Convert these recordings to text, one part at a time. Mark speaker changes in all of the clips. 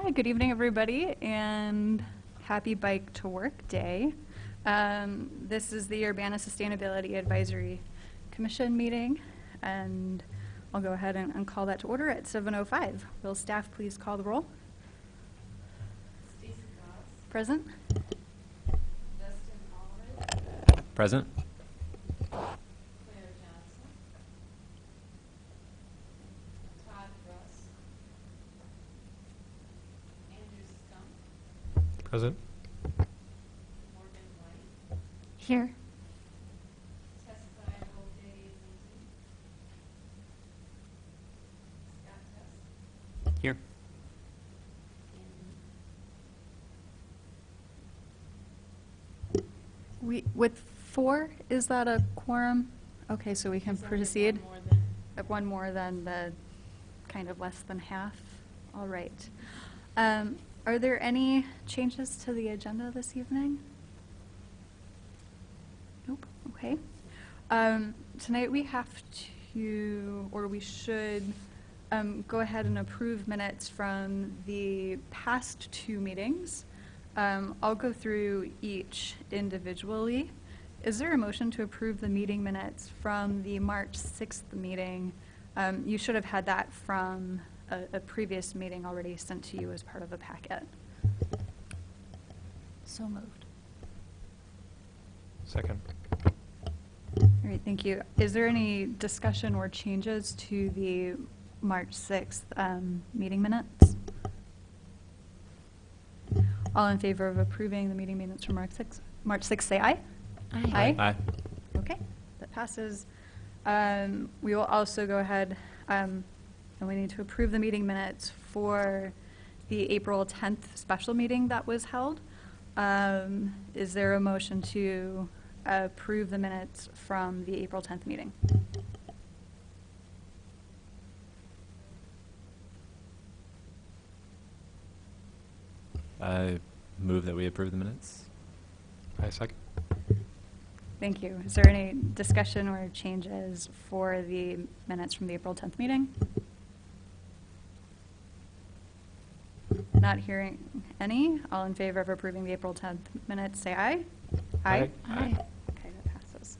Speaker 1: Hi, good evening, everybody, and happy Bike to Work Day. This is the Urbana Sustainability Advisory Commission meeting, and I'll go ahead and call that to order at 7:05. Will staff please call the roll?
Speaker 2: Stacey Goss.
Speaker 1: Present?
Speaker 2: Dustin Allred.
Speaker 3: Present.
Speaker 2: Claire Johnson. Todd Russ. Andrew Stump.
Speaker 3: Present.
Speaker 2: Morgan White.
Speaker 1: Here.
Speaker 2: Tessified O'Day Lindsay. Scott Test.
Speaker 3: Here.
Speaker 1: With 4, is that a quorum? Okay, so we can
Speaker 2: There's only
Speaker 1: proceed.
Speaker 2: one more than-
Speaker 1: One more than the kind of less than half. All right. Are there any changes to the agenda this evening? Nope. Okay. Tonight we have to, or we should, go ahead and approve minutes from the past 2 meetings. I'll go through each individually. Is there a motion to approve the meeting minutes from the March 6th meeting? You should have had that from a previous meeting already sent to you as part of the packet. So moved.
Speaker 3: Second.
Speaker 1: All right, thank you. Is there any discussion or changes to the March 6th meeting minutes? All in favor of approving the meeting minutes from March 6th, say aye. Aye.
Speaker 3: Aye.
Speaker 1: Okay, that passes. We will also go ahead, and we need to approve the meeting minutes for the April 10th special meeting that was held. Is there a motion to approve the minutes from the April 10th meeting?
Speaker 3: I move that we approve the minutes. I second.
Speaker 1: Thank you. Is there any discussion or changes for the minutes from the April 10th meeting? Not hearing any. All in favor of approving the April 10th minutes, say aye.
Speaker 3: Aye.
Speaker 1: Aye. Okay, that passes.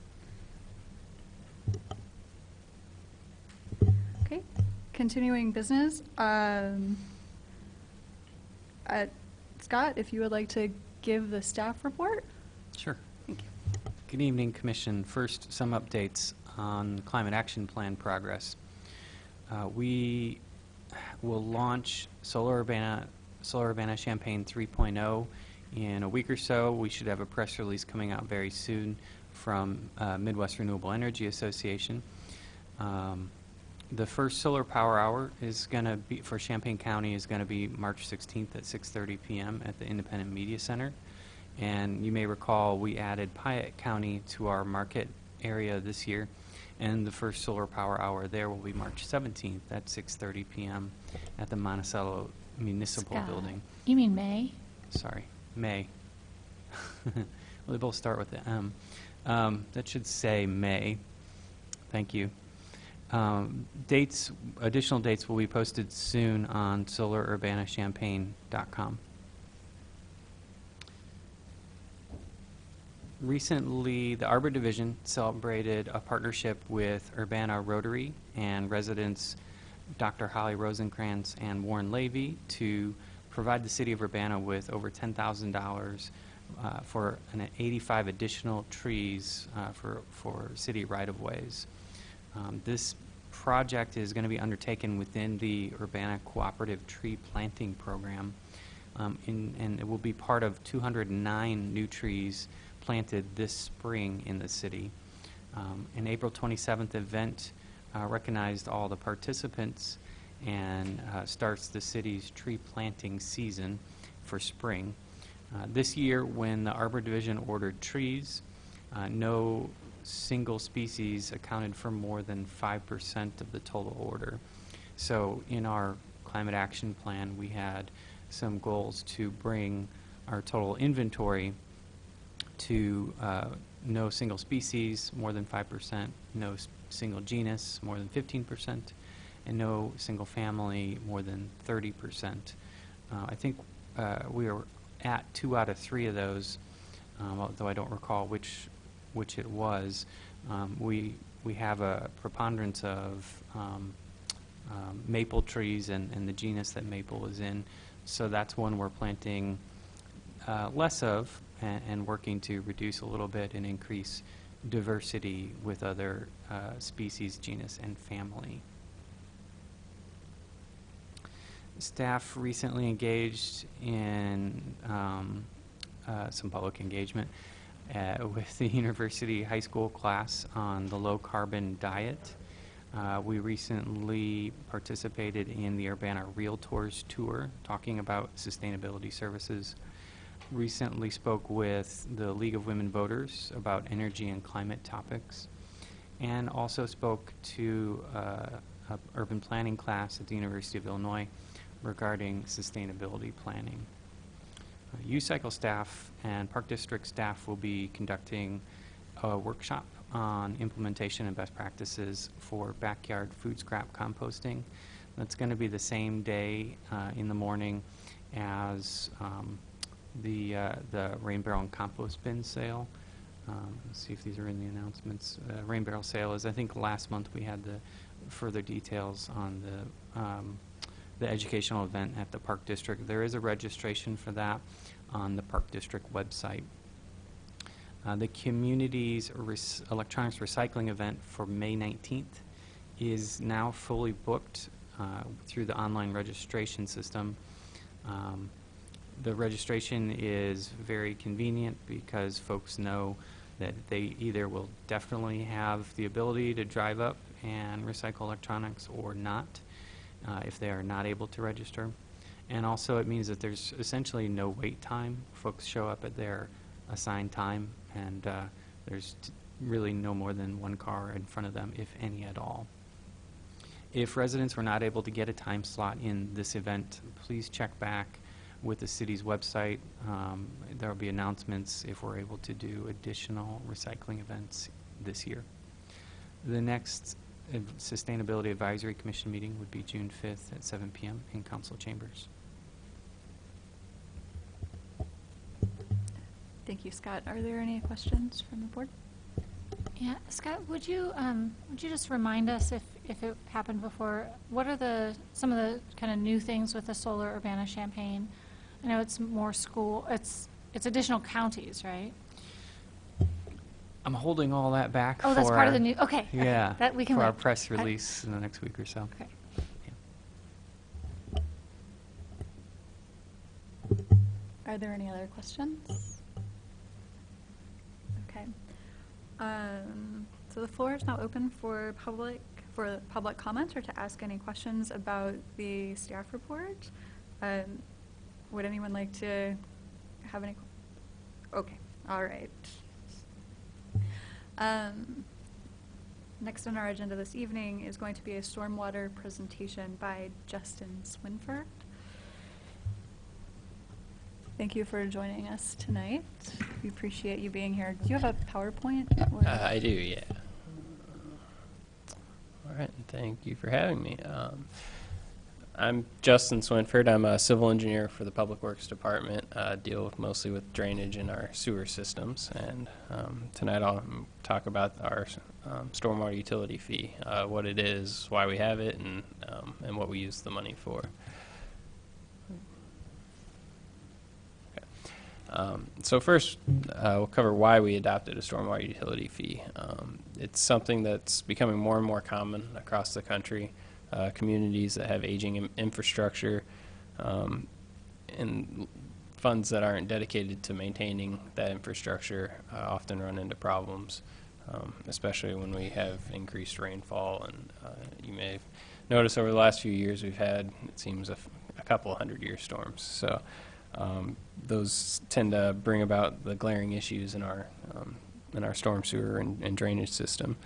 Speaker 1: Okay, continuing business. Scott, if you would like to give the staff report?
Speaker 4: Sure.
Speaker 1: Thank you.
Speaker 4: Good evening, Commission. First, some updates on Climate Action Plan progress. We will launch Solar Urbana Champaign 3.0 in a week or so. We should have a press release coming out very soon from Midwest Renewable Energy Association. The first solar power hour is going to be, for Champaign County, is going to be March 16th at 6:30 p.m. at the Independent Media Center. And you may recall we added Piatt County to our market area this year, and the first solar power hour there will be March 17th at 6:30 p.m. at the Monticello Municipal
Speaker 5: Scott,
Speaker 4: Building.
Speaker 5: You mean May?
Speaker 4: Sorry, May. Well, they both start with the M. That should say May. Thank you. Additional dates will be posted soon on solarurbanachampaign.com. Recently, the Arbor Division celebrated a partnership with Urbana Rotary and residents Dr. Holly Rosenkrantz and Warren Levy to provide the city of Urbana with over $10,000 for 85 additional trees for city right-of-ways. This project is going to be undertaken within the Urbana Cooperative Tree Planting Program, and it will be part of 209 new trees planted this spring in the city. An April 27th event recognized all the participants and starts the city's tree planting season for spring. This year, when the Arbor Division ordered trees, no single species accounted for more than 5% of the total order. So in our climate action plan, we had some goals to bring our total inventory to no single species more than 5%, no single genus more than 15%, and no single family more than 30%. I think we were at 2 out of 3 of those, although I don't recall which it was. We have a preponderance of maple trees and the genus that maple is in, so that's one we're planting less of and working to reduce a little bit and increase diversity with other species, genus, and family. Staff recently engaged in some public engagement with the university high school class on the low carbon diet. We recently participated in the Urbana Realtors Tour talking about sustainability services. Recently spoke with the League of Women Voters about energy and climate topics, and also spoke to a urban planning class at the University of Illinois regarding sustainability planning. U-Cycle staff and Park District staff will be conducting a workshop on implementation and best practices for backyard food scrap composting. That's going to be the same day in the morning as the Rain Barrel and Compost Bin sale. Let's see if these are in the announcements. Rain Barrel sale is, I think last month we had the further details on the educational event at the Park District. There is a registration for that on the Park District website. The community's electronics recycling event for May 19th is now fully booked through the online registration system. The registration is very convenient because folks know that they either will definitely have the ability to drive up and recycle electronics or not if they are not able to register. And also it means that there's essentially no wait time. Folks show up at their assigned time, and there's really no more than one car in front of them, if any at all. If residents were not able to get a time slot in this event, please check back with the city's website. There will be announcements if we're able to do additional recycling events this year. The next Sustainability Advisory Commission meeting would be June 5th at 7 p.m. in council chambers.
Speaker 1: Thank you, Scott. Are there any questions from the board?
Speaker 5: Yeah, Scott, would you just remind us, if it happened before, what are some of the kind of new things with the Solar Urbana-Champaign? I know it's more school, it's additional counties, right?
Speaker 4: I'm holding all that back for
Speaker 5: Oh, that's part of the new, okay.
Speaker 4: yeah,
Speaker 5: That we can
Speaker 4: for our
Speaker 5: wait.
Speaker 4: press release in the next week or so.
Speaker 5: Okay.
Speaker 1: Are there any other questions? Okay. So the floor is now open for public comment or to ask any questions about the staff report. Would anyone like to have any? Okay. All right. Next on our agenda this evening is going to be a stormwater presentation by Justin Swinford. Thank you for joining us tonight. We appreciate you being here. Do you have a PowerPoint? Or?
Speaker 6: I do, yeah. All right, thank you for having me. I'm Justin Swinford. I'm a civil engineer for the Public Works Department. Deal mostly with drainage in our sewer systems. And tonight I'll talk about our stormwater utility fee, what it is, why we have it, and what we use the money for. So first, we'll cover why we adopted a stormwater utility fee. It's something that's becoming more and more common across the country. Communities that have aging infrastructure and funds that aren't dedicated to maintaining that infrastructure often run into problems, especially when we have increased rainfall. And you may have noticed over the last few years we've had, it seems, a couple 100-year storms. So those tend to bring about the glaring issues in our storm sewer and drainage system.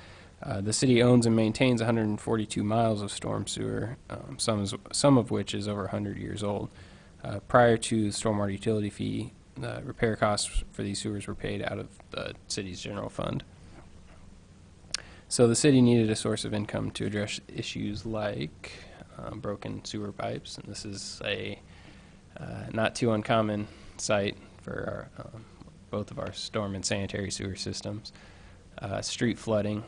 Speaker 6: The city owns and maintains 142 miles of storm sewer, some of which is over 100 years old. Prior to the stormwater utility fee, repair costs for these sewers were paid out of the city's general fund. So the city needed a source of income to address issues like broken sewer pipes, and this is a Not too uncommon sight for both of our storm and sanitary sewer systems. Street flooding.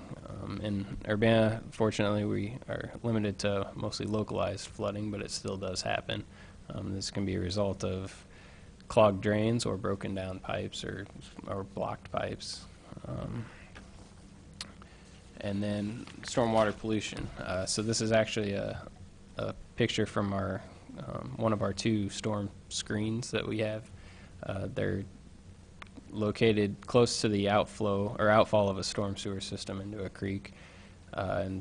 Speaker 6: In Urbana, fortunately, we are limited to mostly localized flooding, but it still does happen. This can be a result of clogged drains or broken down pipes or blocked pipes. And then stormwater pollution. So this is actually a picture from our one of our 2 storm screens that we have. They're located close to the outflow or outfall of a storm sewer system into a creek, and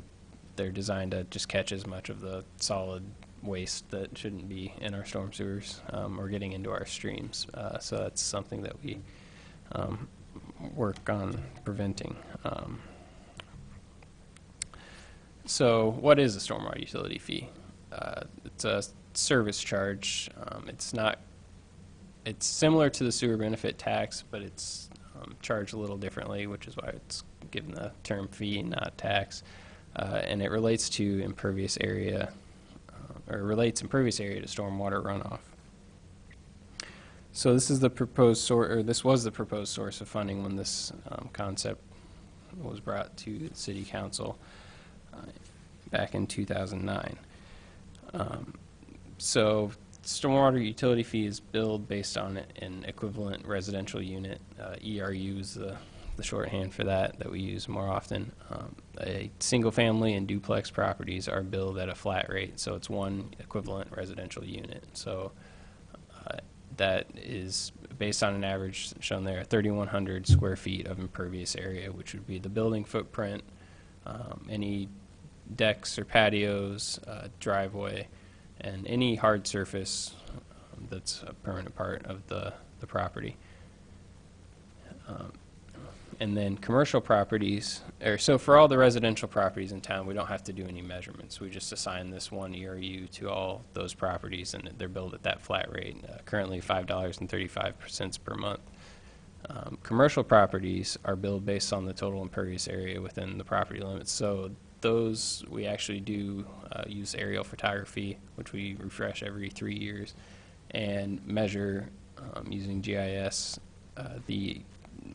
Speaker 6: they're designed to just catch as much of the solid waste that shouldn't be in our storm sewers or getting into our streams. So that's something that we work on preventing. So what is a stormwater utility fee? It's a service charge. It's similar to the sewer benefit tax, but it's charged a little differently, which is why it's given the term fee, not tax. And it relates to impervious area, or relates impervious area to stormwater runoff. So this is the proposed source, or this was the proposed source of funding when this concept was brought to the City Council back in 2009. So stormwater utility fee is billed based on an equivalent residential unit. ERU is the shorthand for that we use more often. A single family and duplex properties are billed at a flat rate, so it's one equivalent residential unit. So that is based on an average shown there, 3,100 square feet of impervious area, which would be the building footprint, any decks or patios, driveway, and any hard surface that's a permanent part of the property. And then commercial properties, so for all the residential properties in town, we don't have to do any measurements. We just assign this one ERU to all those properties, and they're billed at that flat rate, currently $5.35 per month. Commercial properties are billed based on the total impervious area within the property limits. So those, we actually do use aerial photography, which we refresh every 3 years, and measure using GIS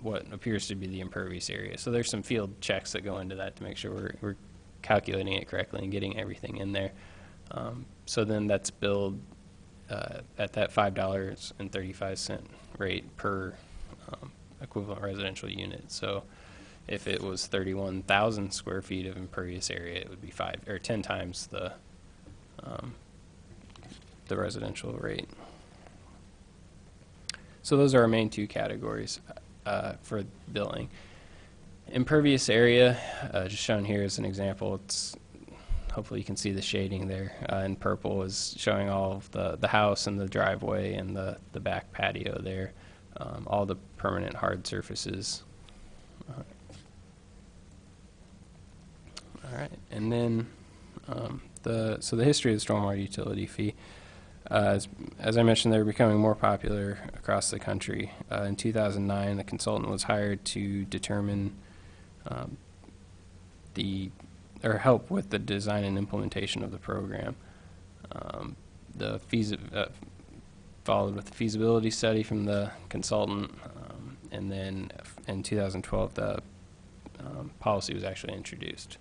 Speaker 6: what appears to be the impervious area. So there's some field checks that go into that to make sure we're calculating it correctly and getting everything in there. So then that's billed at that $5.35 rate per equivalent residential unit. So if it was 31,000 square feet of impervious area, it would be 5 or 10 times the residential rate. So those are our main 2 categories for billing. Impervious area, just shown here as an example. It's hopefully you can see the shading there. In purple is showing all of the house and the driveway and the back patio there, all the permanent hard surfaces. All right, and then the history of the stormwater utility fee. As I mentioned, they're becoming more popular across the country. In 2009, the consultant was hired to determine help with the design and implementation of the program. Followed with the feasibility study from the consultant, and then in 2012, the policy was actually introduced.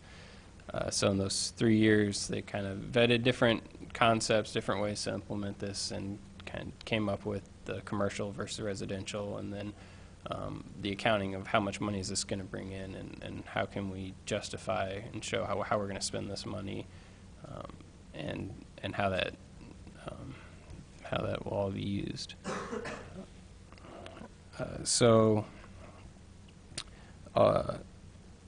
Speaker 6: So in those 3 years, they kind of vetted different concepts, different ways to implement this, and kind of came up with the commercial versus residential, and then the accounting of how much money is this going to bring in, and how can we justify and show how we're going to spend this money, and how that will all be used. So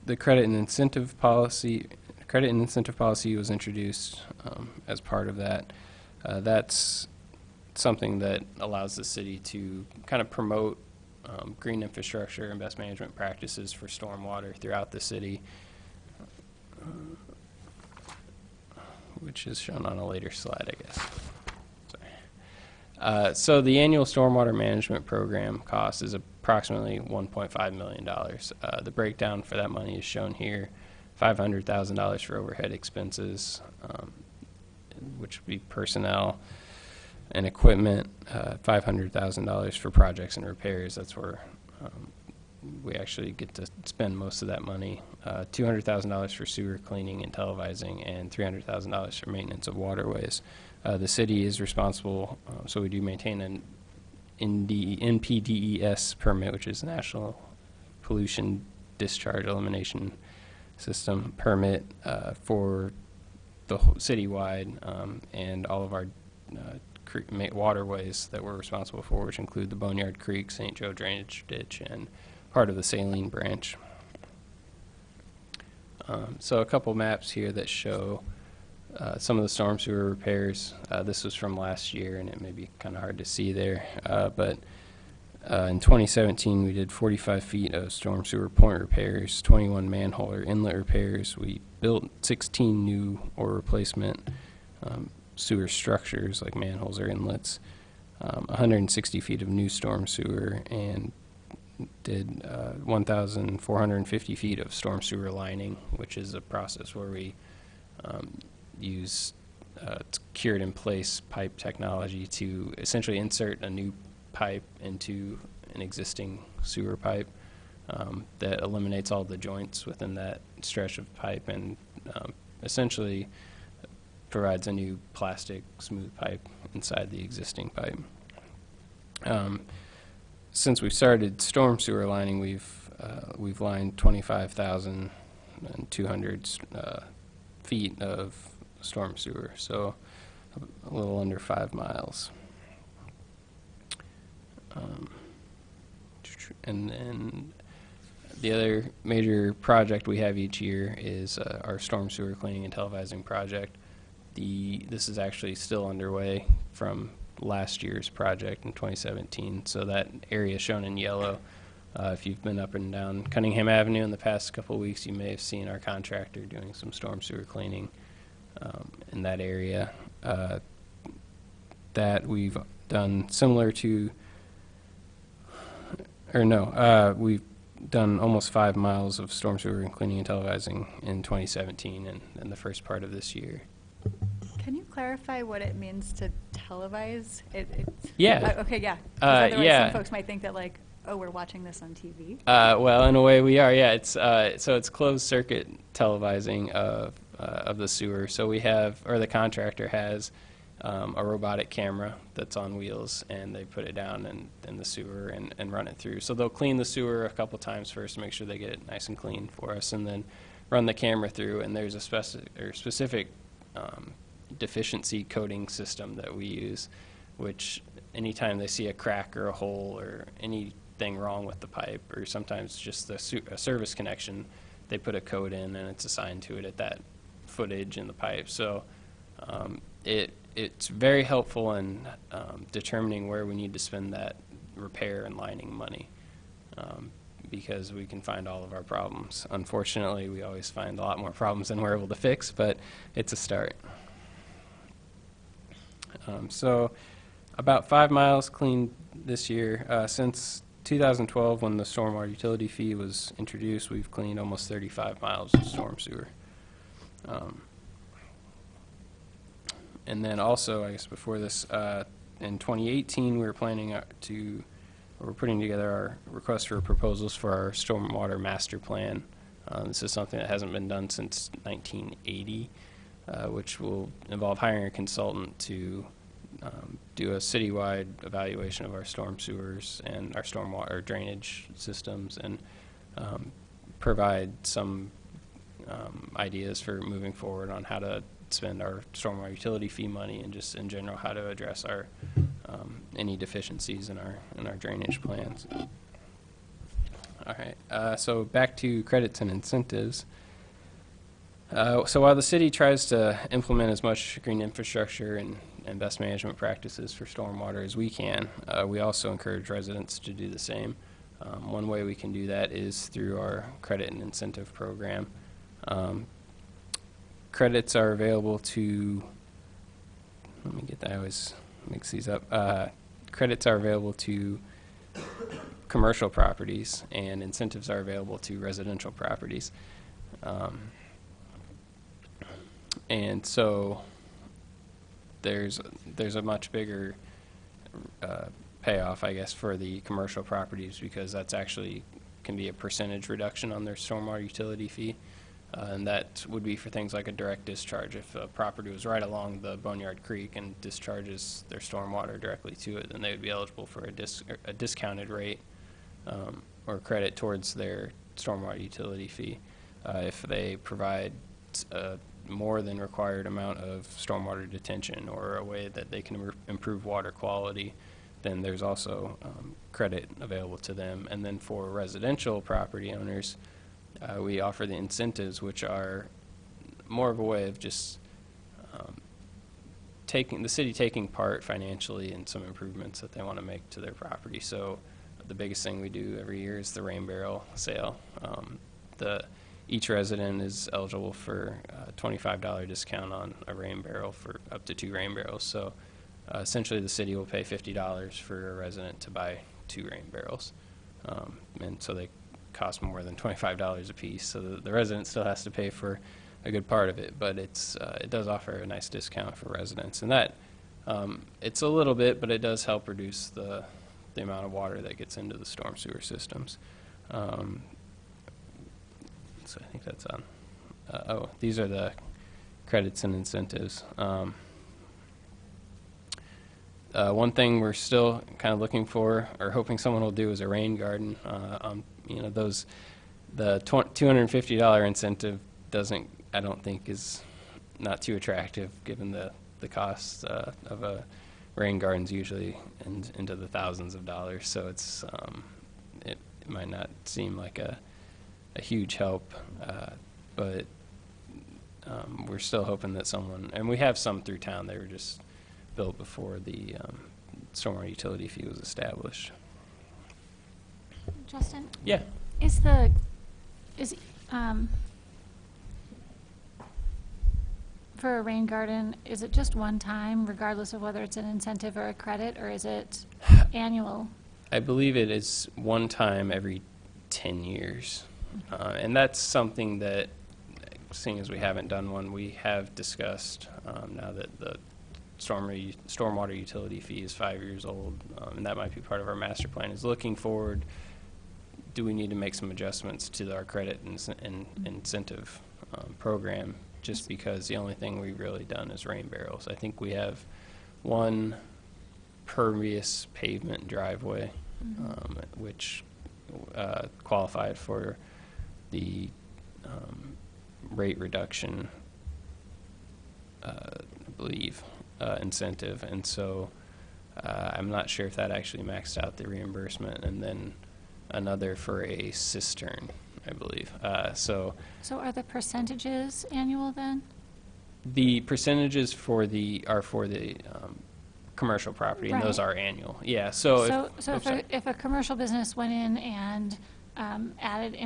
Speaker 6: the credit and incentive policy was introduced as part of that. That's something that allows the city to kind of promote green infrastructure and best management practices for stormwater throughout the city, which is shown on a later slide, I guess. Sorry. So the annual stormwater management program cost is approximately $1.5 million. The breakdown for that money is shown here. $500,000 for overhead expenses, which would be personnel, and equipment, $500,000 for projects and repairs. That's where we actually get to spend most of that money. $200,000 for sewer cleaning and televising, and $300,000 for maintenance of waterways. The city is responsible, so we do maintain an NPDES permit, which is National Pollution Discharge Elimination System permit for the citywide, and all of our waterways that we're responsible for, which include the Boneyard Creek, St. Joe Drainage Ditch, and part of the Saline Branch. So a couple maps here that show some of the storm sewer repairs. This was from last year, and it may be kind of hard to see there. But in 2017, we did 45 feet of storm sewer point repairs, 21 manhole or inlet repairs. We built 16 new or replacement sewer structures, like manholes or inlets, 160 feet of new storm sewer, and did 1,450 feet of storm sewer lining, which is a process where we use cured in place pipe technology to essentially insert a new pipe into an existing sewer pipe that eliminates all the joints within that stretch of pipe, and essentially provides a new plastic smooth pipe inside the existing pipe. Since we started storm sewer lining, we've lined 25,200 feet of storm sewer, so a little under 5 miles. And then the other major project we have each year is our storm sewer cleaning and televising project. This is actually still underway from last year's project in 2017. So that area shown in yellow, if you've been up and down Cunningham Avenue in the past couple of weeks, you may have seen our contractor doing some storm sewer cleaning in that area. That we've done similar to, we've done almost 5 miles of storm sewer cleaning and televising in 2017 and the first part of this year.
Speaker 1: Can you clarify what it means to televise?
Speaker 6: Yeah.
Speaker 1: Okay, yeah. 'Cause otherwise
Speaker 6: yeah.
Speaker 1: some folks might think that, like, oh, we're watching this on TV.
Speaker 6: Well, in a way, we are. Yeah, it's so it's closed circuit televising of the sewer. So we have, or the contractor has, a robotic camera that's on wheels, and they put it down in the sewer and run it through. So they'll clean the sewer a couple times first to make sure they get it nice and clean for us, and then run the camera through. And there's a specific deficiency coding system that we use, which anytime they see a crack or a hole or anything wrong with the pipe, or sometimes just a service connection, they put a code in and it's assigned to it at that footage in the pipe. So it's very helpful in determining where we need to spend that repair and lining money, because we can find all of our problems. Unfortunately, we always find a lot more problems than we're able to fix, but it's a start. So about 5 miles cleaned this year. Since 2012, when the stormwater utility fee was introduced, we've cleaned almost 35 miles of storm sewer. And then also, I guess before this, in 2018, we were planning we're putting together our request for proposals for our stormwater master plan. This is something that hasn't been done since 1980. Which will involve hiring a consultant to do a citywide evaluation of our storm sewers and our stormwater drainage systems, and provide some ideas for moving forward on how to spend our stormwater utility fee money, and just in general how to address our any deficiencies in our drainage plans. All right, so back to credits and incentives. So while the city tries to implement as much green infrastructure and best management practices for stormwater as we can, we also encourage residents to do the same. One way we can do that is through our credit and incentive program. Credits are available to, let me get that, I always mix these up. Credits are available to commercial properties, and incentives are available to residential properties. And so there's a much bigger payoff, I guess, for the commercial properties, because that's actually can be a percentage reduction on their stormwater utility fee. And that would be for things like a direct discharge. If a property was right along the Boneyard Creek and discharges their stormwater directly to it, then they would be eligible for a discounted rate or credit towards their stormwater utility fee. If they provide a more than required amount of stormwater detention or a way that they can improve water quality, then there's also credit available to them. And then for residential property owners, we offer the incentives, which are more of a way of just the city taking part financially in some improvements that they want to make to their property. So the biggest thing we do every year is the rain barrel sale. Each resident is eligible for a $25 discount on a rain barrel for up to 2 rain barrels. So essentially the city will pay $50 for a resident to buy 2 rain barrels. And so they cost more than $25 a piece. So the resident still has to pay for a good part of it, but it does offer a nice discount for residents. And that, it's a little bit, but it does help reduce the amount of water that gets into the storm sewer systems. So I think that's on. These are the credits and incentives. One thing we're still kind of looking for or hoping someone will do is a rain garden. The $250 incentive I don't think is not too attractive given the cost of a rain garden's usually into the thousands of dollars. So it might not seem like a huge help, but we're still hoping that and we have some through town. They were just built before the stormwater utility fee was established.
Speaker 5: Justin,
Speaker 6: Yeah.
Speaker 5: For a rain garden, is it just one time, regardless of whether it's an incentive or a credit, or is it annual?
Speaker 6: I believe it is one time every 10 years. And that's something that, seeing as we haven't done one, we have discussed now that the stormwater utility fee is 5 years old, and that might be part of our master plan, is looking forward, do we need to make some adjustments to our credit and incentive program, just because the only thing we've really done is rain barrels. I think we have one pervious pavement driveway, which qualified for the rate reduction, I believe, incentive. And so I'm not sure if that actually maxed out the reimbursement. And then another for a cistern, I believe. So
Speaker 5: are the percentages annual then?
Speaker 6: the percentages are for the commercial property, and those
Speaker 5: Right.
Speaker 6: are annual. Yeah, so
Speaker 5: If a commercial business went in and added,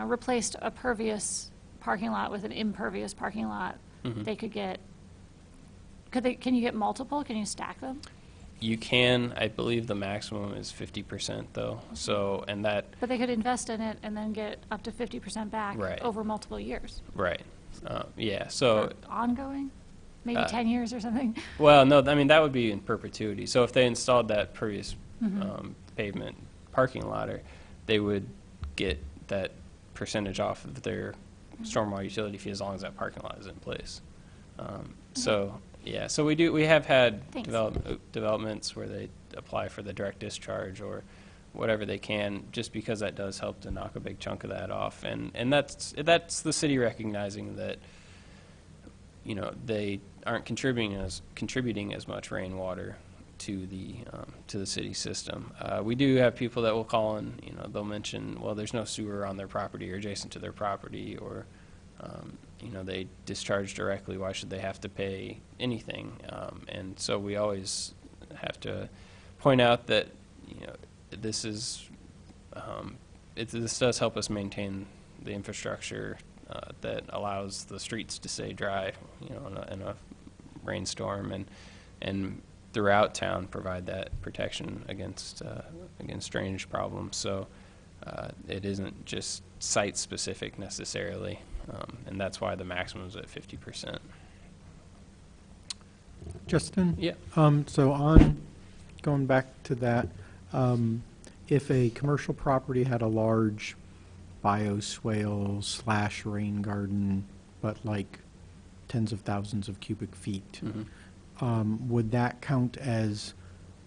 Speaker 5: replaced a pervious parking lot with an impervious parking lot,
Speaker 6: Mhm.
Speaker 5: they could get, can you get multiple? Can you stack them?
Speaker 6: you can, I believe the maximum is 50% though, so, and that,
Speaker 5: But they could invest in it and then get up to 50% back
Speaker 6: Right.
Speaker 5: over multiple years.
Speaker 6: right, yeah, so,
Speaker 5: Or ongoing? Maybe
Speaker 6: Uh,
Speaker 5: 10 years or something?
Speaker 6: well, no, I mean, that would be in perpetuity. So if they installed that previous pavement parking lot, they would get that percentage off of their stormwater utility fee as long as that parking lot is in place. So, yeah, so we have had
Speaker 5: Thanks.
Speaker 6: developments where they apply for the direct discharge or whatever they can, just because that does help to knock a big chunk of that off. And that's the city recognizing that, they aren't contributing as much rainwater to the city system. We do have people that will call and, they'll mention, well, there's no sewer on their property or adjacent to their property, or, they discharge directly. Why should they have to pay anything? And so we always have to point out that, this is, this does help us maintain the infrastructure that allows the streets to stay dry, in a rainstorm, and throughout town provide that protection against drainage problems. So it isn't just site specific necessarily, and that's why the maximum is at 50%.
Speaker 7: Justin?
Speaker 6: Yeah.
Speaker 7: Going back to that, if a commercial property had a large bioswale / rain garden, but like tens of thousands of cubic feet, would that count as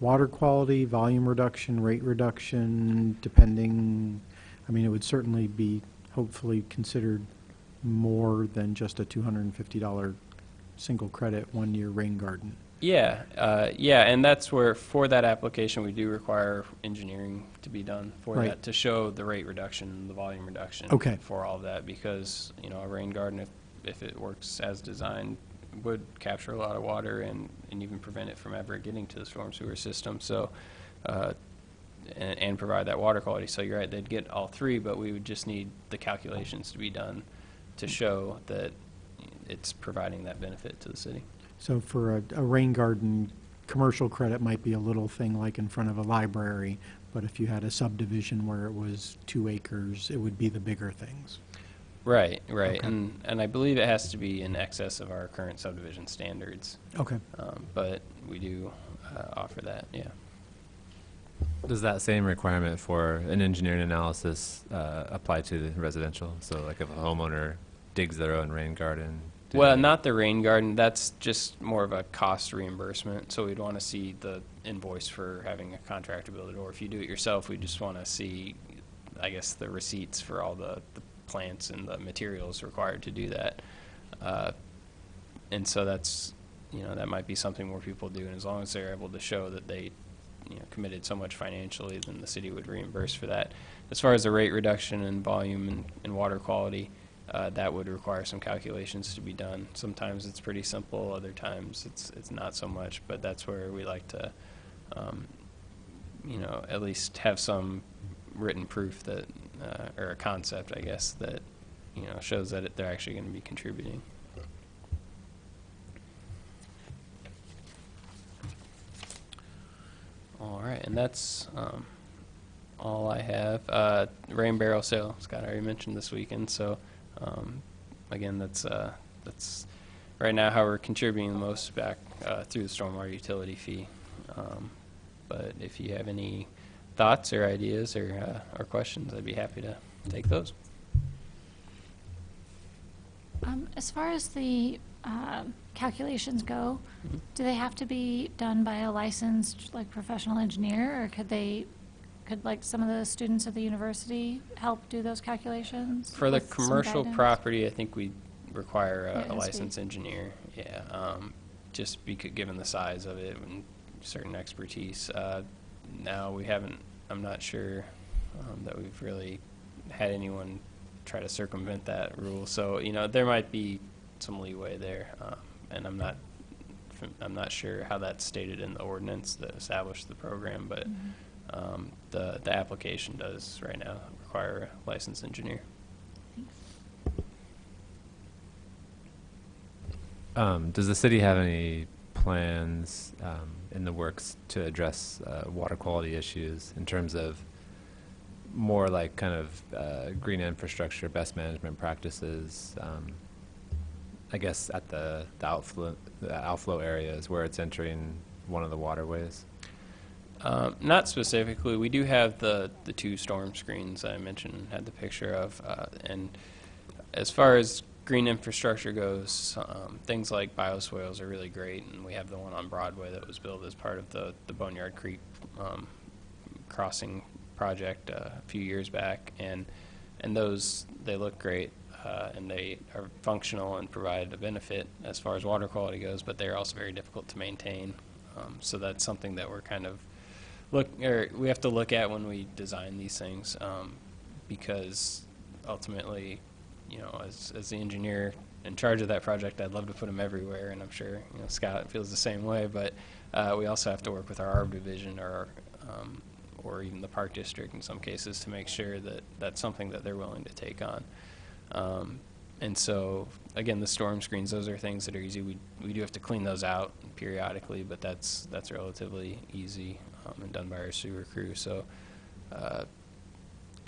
Speaker 7: water quality, volume reduction, rate reduction, depending? I mean, it would certainly be hopefully considered more than just a $250 single credit 1-year rain garden.
Speaker 6: Yeah, and that's where, for that application, we do require engineering to be done for
Speaker 7: Right.
Speaker 6: that, to show the rate reduction, the volume reduction.
Speaker 7: Okay.
Speaker 6: For all of that, because, a rain garden, if it works as designed, would capture a lot of water and even prevent it from ever getting to the storm sewer system, so, and provide that water quality. So you're right, they'd get all three, but we would just need the calculations to be done to show that it's providing that benefit to the city.
Speaker 7: So for a rain garden, commercial credit might be a little thing like in front of a library, but if you had a subdivision where it was 2 acres, it would be the bigger things.
Speaker 6: Right,
Speaker 7: Okay.
Speaker 6: and I believe it has to be in excess of our current subdivision standards,
Speaker 7: Okay.
Speaker 6: but we do offer that, yeah.
Speaker 3: Does that same requirement for an engineering analysis apply to the residential? So like if a homeowner digs their own rain garden? do
Speaker 6: Well,
Speaker 3: they-
Speaker 6: not the rain garden, that's just more of a cost reimbursement, so we'd want to see the invoice for having a contractor build it, or if you do it yourself, we just want to see, I guess, the receipts for all the plants and the materials required to do that. And so that's, that might be something more people do, and as long as they're able to show that they, committed so much financially, then the city would reimburse for that. As far as the rate reduction and volume and water quality, that would require some calculations to be done. Sometimes it's pretty simple, other times it's not so much, but that's where we like to, at least have some written proof that, or a concept, I guess, that, shows that they're actually going to be contributing. All right, and that's all I have. Rain barrel sale, Scott already mentioned this weekend, so again, that's right now how we're contributing the most back through the stormwater utility fee. But if you have any thoughts or ideas or questions, I'd be happy to take those.
Speaker 5: As far as the calculations go, do they have to be done by a licensed, like, professional engineer, or could like some of the students at the university help do those calculations?
Speaker 6: For the
Speaker 5: with some
Speaker 6: commercial
Speaker 5: guidance?
Speaker 6: property, I think we require
Speaker 5: Yeah, it
Speaker 6: a
Speaker 5: has to be.
Speaker 6: licensed engineer, just given the size of it and certain expertise. Now, I'm not sure that we've really had anyone try to circumvent that rule. So, there might be some leeway there, and I'm not sure how that's stated in the ordinance that established the program, but the application does right now require a licensed engineer.
Speaker 3: Does the city have any plans in the works to address water quality issues in terms of more like kind of green infrastructure, best management practices, I guess at the outflow areas where it's entering one of the waterways?
Speaker 6: Not specifically. We do have the 2 storm screens I mentioned, had the picture of, and as far as green infrastructure goes, things like bioswales are really great, and we have the one on Broadway that was built as part of the Boneyard Creek crossing project a few years back, and those, they look great, and they are functional and provide a benefit as far as water quality goes, but they're also very difficult to maintain. So that's something that we're kind of we have to look at when we design these things, because ultimately, as the engineer in charge of that project, I'd love to put them everywhere, and I'm sure Scott feels the same way. But we also have to work with our Arbor Division or even the Park District in some cases to make sure that that's something that they're willing to take on. And so, again, the storm screens, those are things that are easy. We do have to clean those out periodically, but that's relatively easy and done by our sewer crew. So,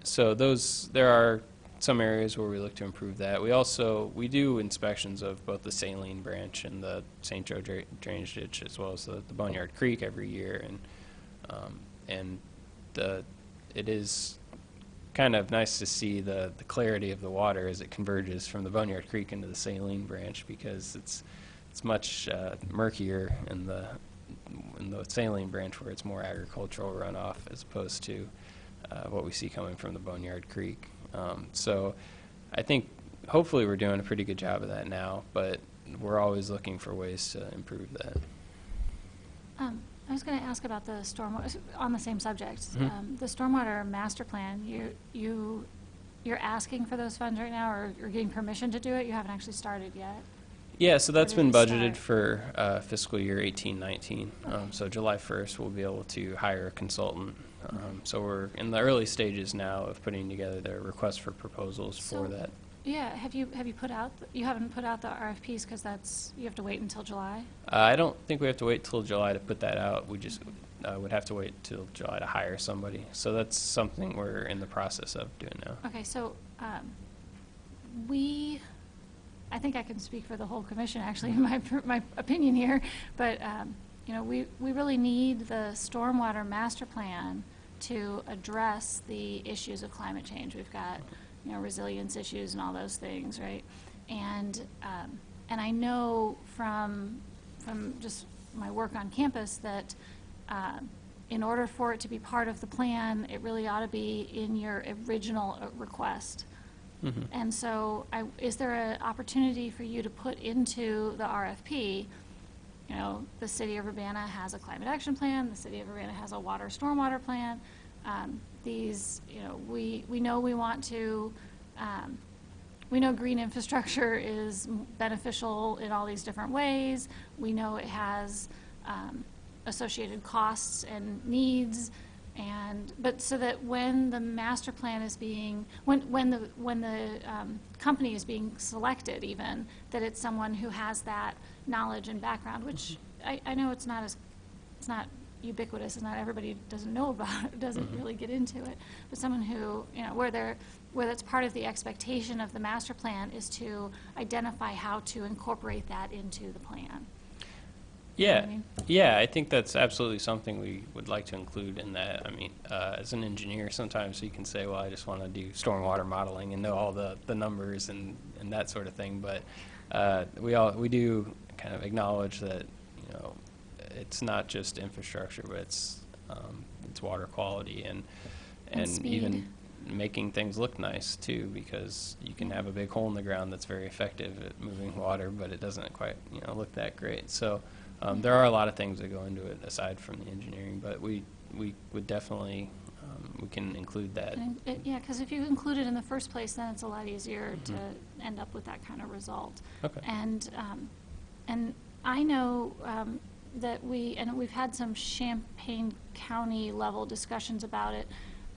Speaker 6: so there are some areas where we look to improve that. We do inspections of both the Saline Branch and the St. Joe Drainage Ditch, as well as the Boneyard Creek every year, and it is kind of nice to see the clarity of the water as it converges from the Boneyard Creek into the Saline Branch, because it's much murkier in the Saline Branch, where it's more agricultural runoff as opposed to what we see coming from the Boneyard Creek. So I think hopefully we're doing a pretty good job of that now, but we're always looking for ways to improve that.
Speaker 5: I was going to ask about the stormwater, on the same subject.
Speaker 6: Mhm.
Speaker 5: The stormwater master plan, you're asking for those funds right now, or you're getting permission to do it? You haven't actually started yet.
Speaker 6: Yeah, so that's
Speaker 5: Where
Speaker 6: been
Speaker 5: did it
Speaker 6: budgeted
Speaker 5: start?
Speaker 6: for fiscal year 18-19.
Speaker 5: Okay.
Speaker 6: So July 1st, we'll be able to hire a consultant. So we're in the early stages now of putting together the request for proposals for
Speaker 5: So-
Speaker 6: that.
Speaker 5: Yeah, have you put out, you haven't put out the RFPs because you have to wait until July?
Speaker 6: I don't think we have to wait till July to put that out. We just would have to wait till July to hire somebody. So that's something we're in the process of doing now.
Speaker 5: Okay, so I think I can speak for the whole commission, actually, in my opinion here, but we really need the stormwater master plan to address the issues of climate change. We've got resilience issues and all those things, right? And I know from just my work on campus that in order for it to be part of the plan, it really ought to be in your original request.
Speaker 6: Mhm.
Speaker 5: And so is there an opportunity for you to put into the RFP, the city of Urbana has a climate action plan, the city of Urbana has a water stormwater plan. We know we want to, we know green infrastructure is beneficial in all these different ways. We know it has associated costs and needs. But so that when the master plan is when the company is being selected, even, that it's someone who has that knowledge and background, which I know it's not ubiquitous, and not everybody doesn't know about it, doesn't really get into it, but someone who, where that's part of the expectation of the master plan is to identify how to incorporate that into the plan. You know
Speaker 6: Yeah,
Speaker 5: what I mean?
Speaker 6: yeah, I think that's absolutely something we would like to include in that. I mean, as an engineer, sometimes you can say, well, I just want to do stormwater modeling and know all the numbers and that sort of thing. But we do kind of acknowledge that, it's not just infrastructure, but it's water quality and
Speaker 5: speed.
Speaker 6: even making things look nice too, because you can have a big hole in the ground that's very effective at moving water, but it doesn't quite look that great. So there are a lot of things that go into it aside from the engineering, but we would definitely we can include that.
Speaker 5: Yeah, because if you include it in the first place, then it's a lot easier to end up with that kind of result.
Speaker 6: Okay.
Speaker 5: And I know that we've had some Champaign County level discussions about it,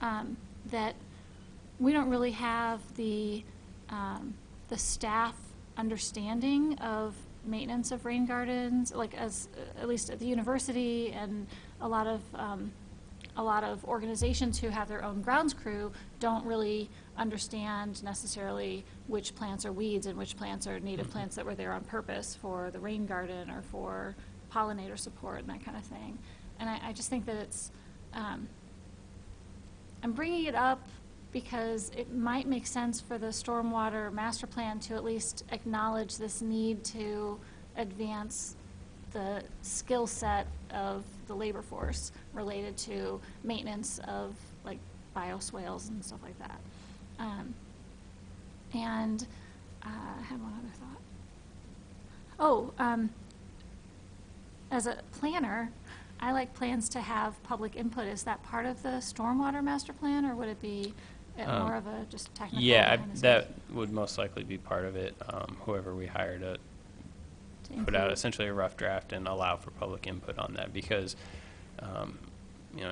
Speaker 5: that we don't really have the staff understanding of maintenance of rain gardens, like at least at the university, and a lot of organizations who have their own grounds crew don't really understand necessarily which plants are weeds and which plants are native plants that were there on purpose for the rain garden or for pollinator support and that kind of thing. And I just think that it's, I'm bringing it up because it might make sense for the stormwater master plan to at least acknowledge this need to advance the skill set of the labor force related to maintenance of like bioswales and stuff like that. And I had one other thought. As a planner, I like plans to have public input. Is that part of the stormwater master plan, or would it be more of a just technical?
Speaker 6: Yeah,
Speaker 5: behind the
Speaker 6: that
Speaker 5: scenes
Speaker 6: would most likely be part of it. Whoever we hire to
Speaker 5: to
Speaker 6: put out
Speaker 5: include?
Speaker 6: essentially a rough draft and allow for public input on that, because I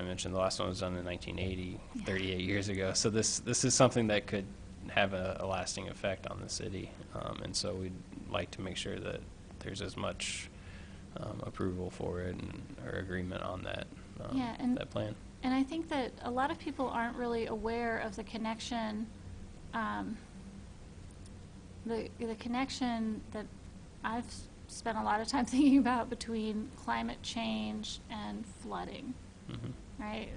Speaker 6: mentioned the last one was done in 1980,
Speaker 5: Yeah.
Speaker 6: 38 years ago. So this is something that could have a lasting effect on the city, and so we'd like to make sure that there's as much approval for it or agreement on that
Speaker 5: Yeah, and-
Speaker 6: that plan.
Speaker 5: And I think that a lot of people aren't really aware of the connection the connection that I've spent a lot of time thinking about between climate change and flooding, right?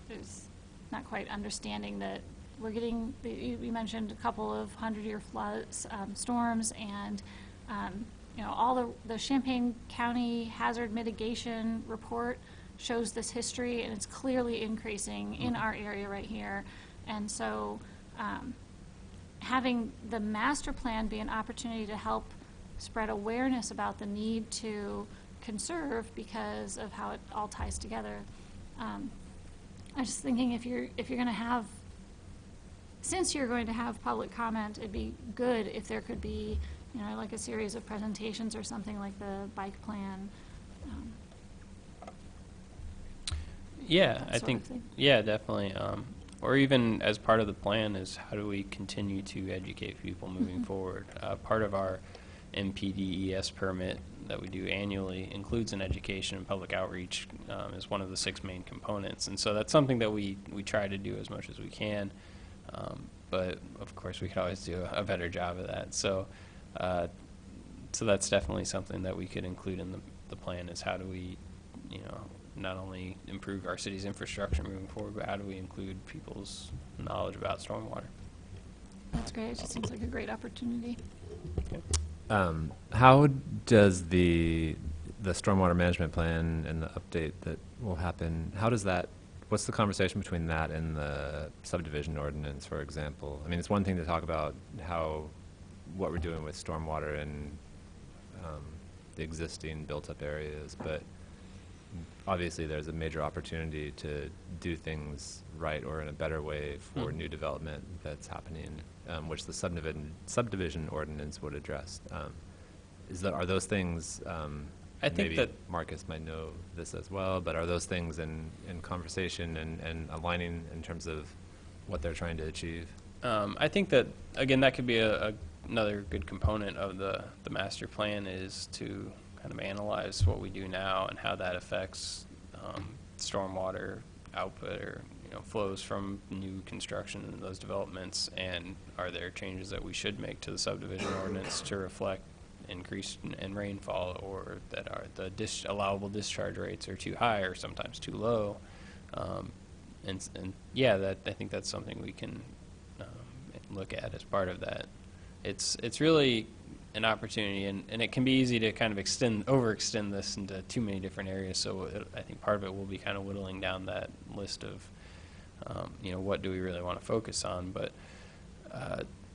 Speaker 5: There's not quite understanding that we're getting, you mentioned a couple of 100-year floods, storms, and you know, all the Champaign County Hazard Mitigation Report shows this history, and it's clearly increasing in our area right here. And so having the master plan be an opportunity to help spread awareness about the need to conserve because of how it all ties together. I'm just thinking if you're going to have, since you're going to have public comment, it'd be good if there could be, you know, like a series of presentations or something like the bike plan.
Speaker 6: Yeah,
Speaker 5: that
Speaker 6: I
Speaker 5: sort of
Speaker 6: think,
Speaker 5: thing.
Speaker 6: yeah, definitely. Or even as part of the plan is how do we continue to educate people moving forward? Part of our MPDES permit that we do annually includes an education and public outreach as one of the 6 main components. And so that's something that we try to do as much as we can. But of course we could always do a better job of that. So so that's definitely something that we could include in the plan is how do we, you know, not only improve our city's infrastructure moving forward, but how do we include people's knowledge about stormwater?
Speaker 5: That's great. It just seems like a great opportunity.
Speaker 6: Okay.
Speaker 3: How does the stormwater management plan and the update that will happen, how does that, what's the conversation between that and the subdivision ordinance, for example? I mean, it's one thing to talk about what we're doing with stormwater and the existing built-up areas, but obviously there's a major opportunity to do things right or in a better way for new development that's happening, which the subdivision ordinance would address. Are those things,
Speaker 6: I think
Speaker 3: maybe
Speaker 6: that
Speaker 3: Marcus might know this as well, but are those things in conversation and aligning in terms of what they're trying to achieve?
Speaker 6: I think that, again, that could be another good component of the master plan is to kind of analyze what we do now and how that affects stormwater output or, you know, flows from new construction and those developments, and are there changes that we should make to the subdivision ordinance to reflect increase in rainfall, or that are the allowable discharge rates are too high or sometimes too low. And yeah, I think that's something we can look at as part of that. It's really an opportunity, and it can be easy to kind of overextend this into too many different areas. So I think part of it will be kind of whittling down that list of, you know, what do we really want to focus on. But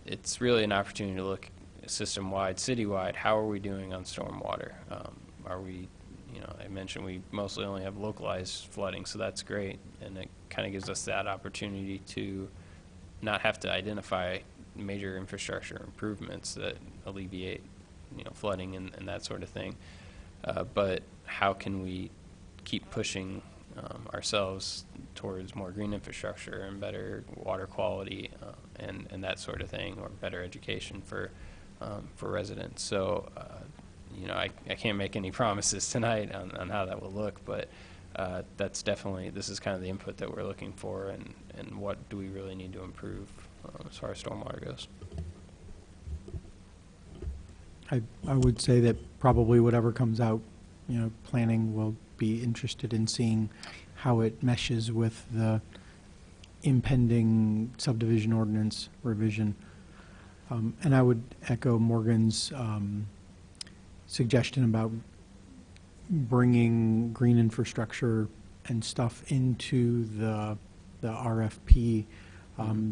Speaker 6: it's really an opportunity to look system-wide, citywide. How are we doing on stormwater? Are we, you know, I mentioned we mostly only have localized flooding, so that's great, and it kind of gives us that opportunity to not have to identify major infrastructure improvements that alleviate, you know, flooding and that sort of thing. But how can we keep pushing ourselves towards more green infrastructure and better water quality and that sort of thing, or better education for residents? So, you know, I can't make any promises tonight on how that will look, but that's definitely, this is kind of the input that we're looking for, and what do we really need to improve as far as stormwater goes.
Speaker 7: I would say that probably whatever comes out, you know, planning will be interested in seeing how it meshes with the impending subdivision ordinance revision. And I would echo Morgan's suggestion about bringing green infrastructure and stuff into the RFP,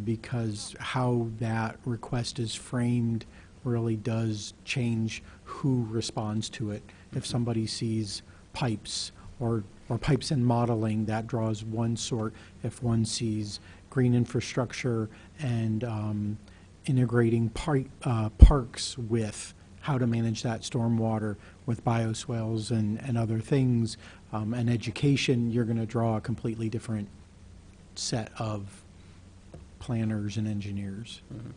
Speaker 7: because how that request is framed really does change who responds to it. If somebody sees pipes or pipes and modeling, that draws one sort. If one sees green infrastructure and integrating parks with how to manage that stormwater with bioswales and other things, and education, you're going to draw a completely different set of planners and engineers.
Speaker 6: Mm-hmm.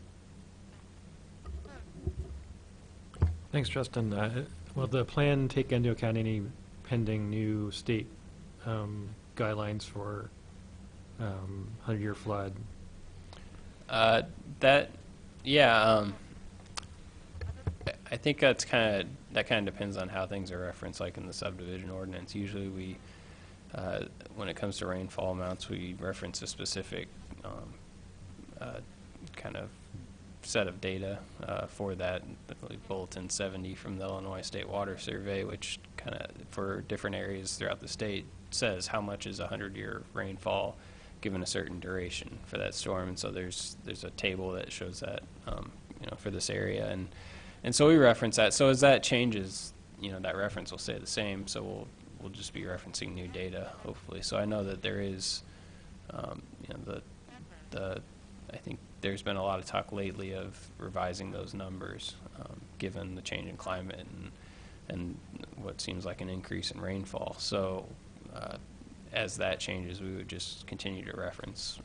Speaker 8: Thanks, Justin. Will the plan take into account any pending new state guidelines for 100-year flood?
Speaker 6: I think that kind of depends on how things are referenced, like in the subdivision ordinance. Usually we, when it comes to rainfall amounts, we reference a specific kind of set of data for that. I believe Bulletin 70 from the Illinois State Water Survey, which kind of for different areas throughout the state says how much is 100-year rainfall given a certain duration for that storm. And so there's a table that shows that for this area, and so we reference that. So as that changes, that reference will stay the same. So we'll just be referencing new data, hopefully. So I know that there is, I think there's been a lot of talk lately of revising those numbers, given the change in climate and what seems like an increase in rainfall. So as that changes, we would just continue to reference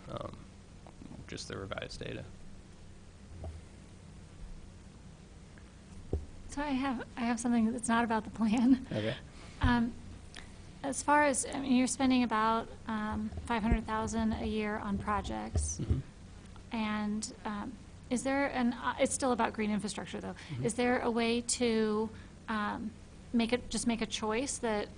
Speaker 6: just the revised data.
Speaker 5: So I have something that's not about the plan.
Speaker 6: Okay.
Speaker 5: As far as, I mean, you're spending about $500,000 a year on projects.
Speaker 6: Mm-hmm.
Speaker 5: And is there it's still about green infrastructure though.
Speaker 6: Mm-hmm.
Speaker 5: Is there a way to make a choice that,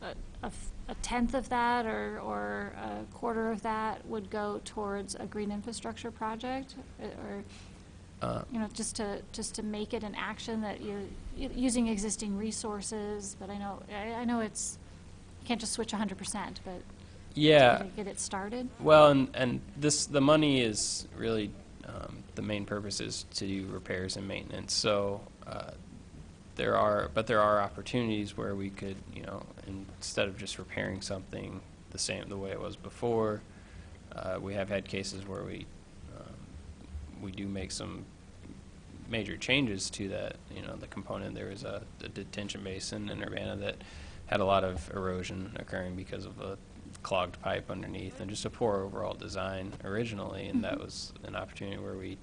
Speaker 5: a tenth of that or a quarter of that would go towards a green infrastructure project, or just to make it an action that you're using existing resources? But I know it's, you can't just switch 100%, but
Speaker 6: Yeah.
Speaker 5: to get it started.
Speaker 6: Well, and the money is really the main purpose is to do repairs and maintenance. So there are opportunities where we could, instead of just repairing something the way it was before, we have had cases where we do make some major changes to that. The component, there was a detention basin in Urbana that had a lot of erosion occurring because of a clogged pipe underneath and just a poor overall design originally, and that was an opportunity where we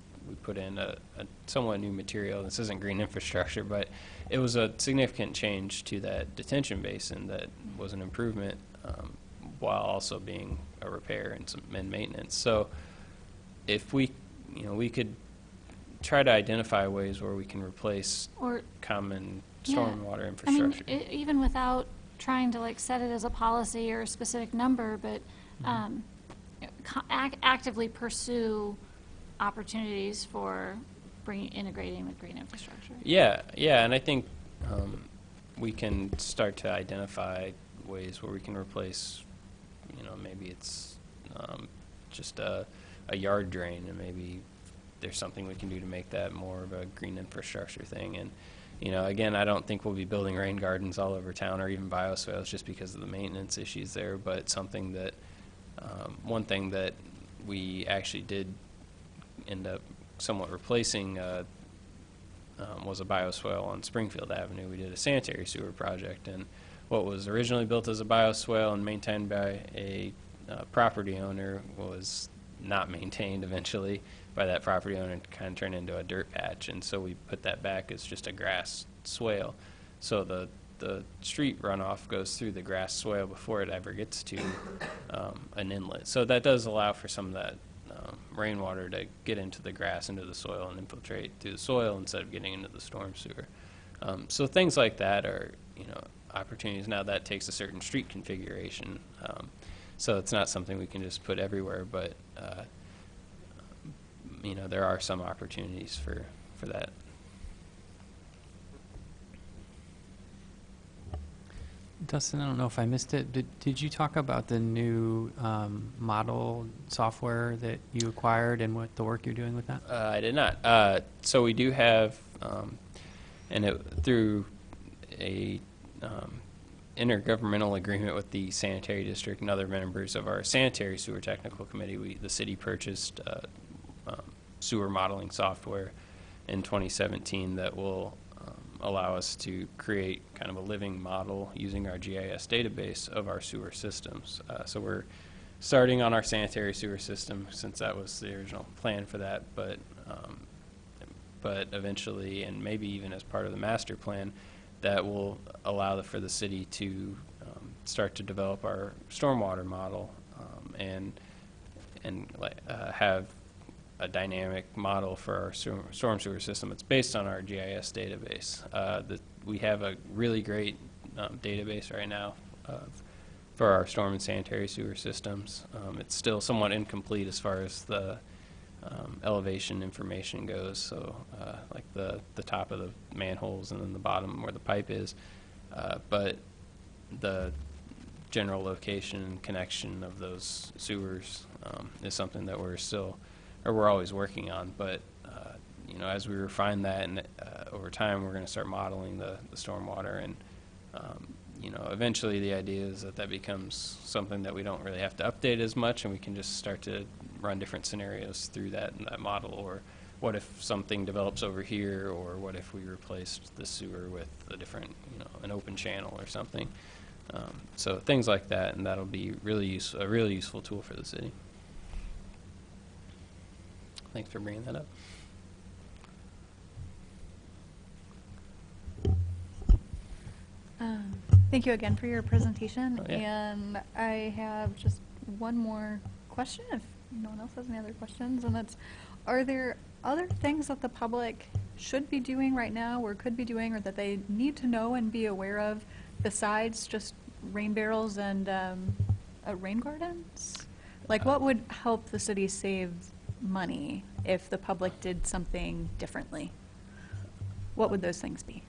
Speaker 6: put in a somewhat new material. This isn't green infrastructure, but it was a significant change to that detention basin that was an improvement while also being a repair and maintenance. So if we could try to identify ways where we can replace common stormwater infrastructure.
Speaker 5: I mean, even without trying to set it as a policy or a specific number, but actively pursue opportunities for integrating with green infrastructure.
Speaker 6: Yeah, and I think we can start to identify ways where we can replace, maybe it's just a yard drain, and maybe there's something we can do to make that more of a green infrastructure thing. And again, I don't think we'll be building rain gardens all over town or even bioswales just because of the maintenance issues there, but something that, one thing that we actually did end up somewhat replacing was a bioswale on Springfield Avenue. We did a sanitary sewer project, and what was originally built as a bioswale and maintained by a property owner was not maintained eventually by that property owner and kind of turned into a dirt patch, and so we put that back as just a grass swale. So the street runoff goes through the grass swale before it ever gets to an inlet. So that does allow for some of that rainwater to get into the grass, into the soil, and infiltrate through the soil instead of getting into the storm sewer. So things like that are, opportunities. Now that takes a certain street configuration, so it's not something we can just put everywhere, but there are some opportunities for that.
Speaker 4: Dustin, I don't know if I missed it. Did you talk about the new model software that you acquired and what the work you're doing with that?
Speaker 6: I did not. So we do have, through a intergovernmental agreement with the sanitary district and other members of our sanitary sewer technical committee, the city purchased sewer modeling software in 2017 that will allow us to create kind of a living model using our GIS database of our sewer systems. So we're starting on our sanitary sewer system, since that was the original plan for that, but eventually, and maybe even as part of the master plan, that will allow for the city to start to develop our stormwater model and have a dynamic model for our storm sewer system. It's based on our GIS database. We have a really great database right now for our storm and sanitary sewer systems. It's still somewhat incomplete as far as the elevation information goes, so like the top of the manholes and then the bottom where the pipe is, but the general location and connection of those sewers is something that we're always working on. But you know, as we refine that and over time, we're going to start modeling the stormwater, and you know, eventually the idea is that becomes something that we don't really have to update as much, and we can just start to run different scenarios through that model. Or what if something develops over here, or what if we replaced the sewer with a different, you know, an open channel or something. So things like that, and that'll be a really useful tool for the city. Thanks for bringing that up.
Speaker 1: Thank you again for your presentation.
Speaker 6: Oh, yeah.
Speaker 1: And I have just one more question, if no one else has any other questions, and that's, are there other things that the public should be doing right now or could be doing, or that they need to know and be aware of besides just rain barrels and rain gardens? Like, what would help the city save money if the public did something differently? What would those things be?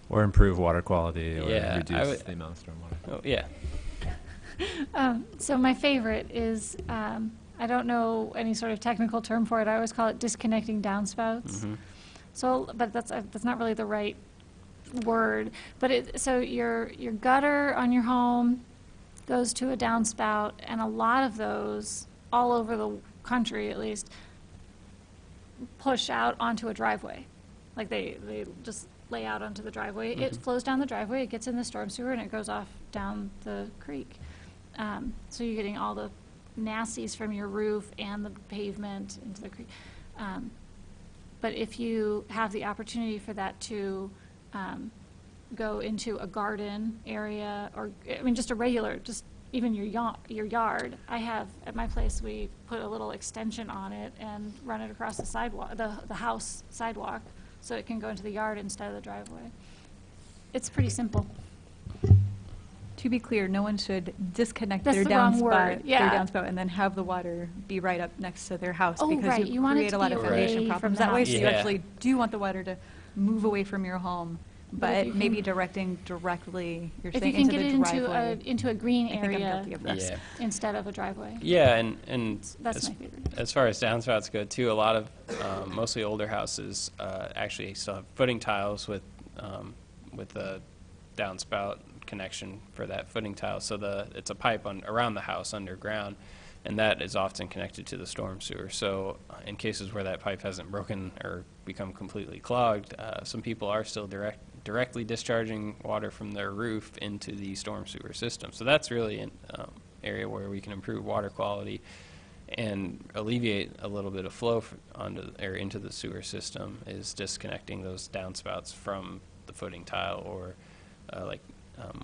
Speaker 3: Or improve water quality, or
Speaker 6: Yeah,
Speaker 3: reduce the amount of stormwater.
Speaker 6: Oh, yeah.
Speaker 5: So my favorite is, I don't know any sort of technical term for it. I always call it disconnecting downspouts.
Speaker 6: Mhm.
Speaker 5: So, but that's not really the right word. But so your gutter on your home goes to a downspout, and a lot of those, all over the country at least, push out onto a driveway. Like they just lay out onto the driveway. It flows down the driveway, it gets in the storm sewer, and it goes off down the creek. So you're getting all the nasties from your roof and the pavement into the creek. But if you have the opportunity for that to go into a garden area, or, I mean, just a regular, just even your yard. I have, at my place, we put a little extension on it and run it across the sidewalk, the house sidewalk, so it can go into the yard instead of the driveway. It's pretty simple.
Speaker 1: To be clear, no one should disconnect
Speaker 5: That's
Speaker 1: their
Speaker 5: the wrong word,
Speaker 1: downspout,
Speaker 5: yeah.
Speaker 1: and then have the water be right up next to their house.
Speaker 5: Oh,
Speaker 1: because
Speaker 5: right, you want it
Speaker 1: create
Speaker 5: to
Speaker 1: a lot
Speaker 5: be
Speaker 1: of foundation
Speaker 5: away
Speaker 1: problems
Speaker 5: from
Speaker 1: that
Speaker 5: the
Speaker 1: way.
Speaker 5: house.
Speaker 1: So you
Speaker 6: Yeah.
Speaker 1: actually do want the water to move away from your home,
Speaker 5: But if
Speaker 1: but
Speaker 5: you
Speaker 1: maybe
Speaker 5: can-
Speaker 1: directing directly, you're
Speaker 5: If you
Speaker 1: saying,
Speaker 5: can
Speaker 1: into
Speaker 5: get
Speaker 1: the
Speaker 5: it
Speaker 1: driveway.
Speaker 5: into a green
Speaker 1: I think I'm
Speaker 5: area
Speaker 1: guilty of this.
Speaker 6: Yeah.
Speaker 5: instead of a driveway.
Speaker 6: Yeah, and
Speaker 5: That's
Speaker 6: as,
Speaker 5: my favorite.
Speaker 6: as far as downspouts go too, a lot of mostly older houses actually still have footing tiles with the downspout connection for that footing tile. So it's a pipe around the house underground, and that is often connected to the storm sewer. So in cases where that pipe hasn't broken or become completely clogged, some people are still directly discharging water from their roof into the storm sewer system. So that's really an area where we can improve water quality and alleviate a little bit of flow into the sewer system, is disconnecting those downspouts from the footing tile, or like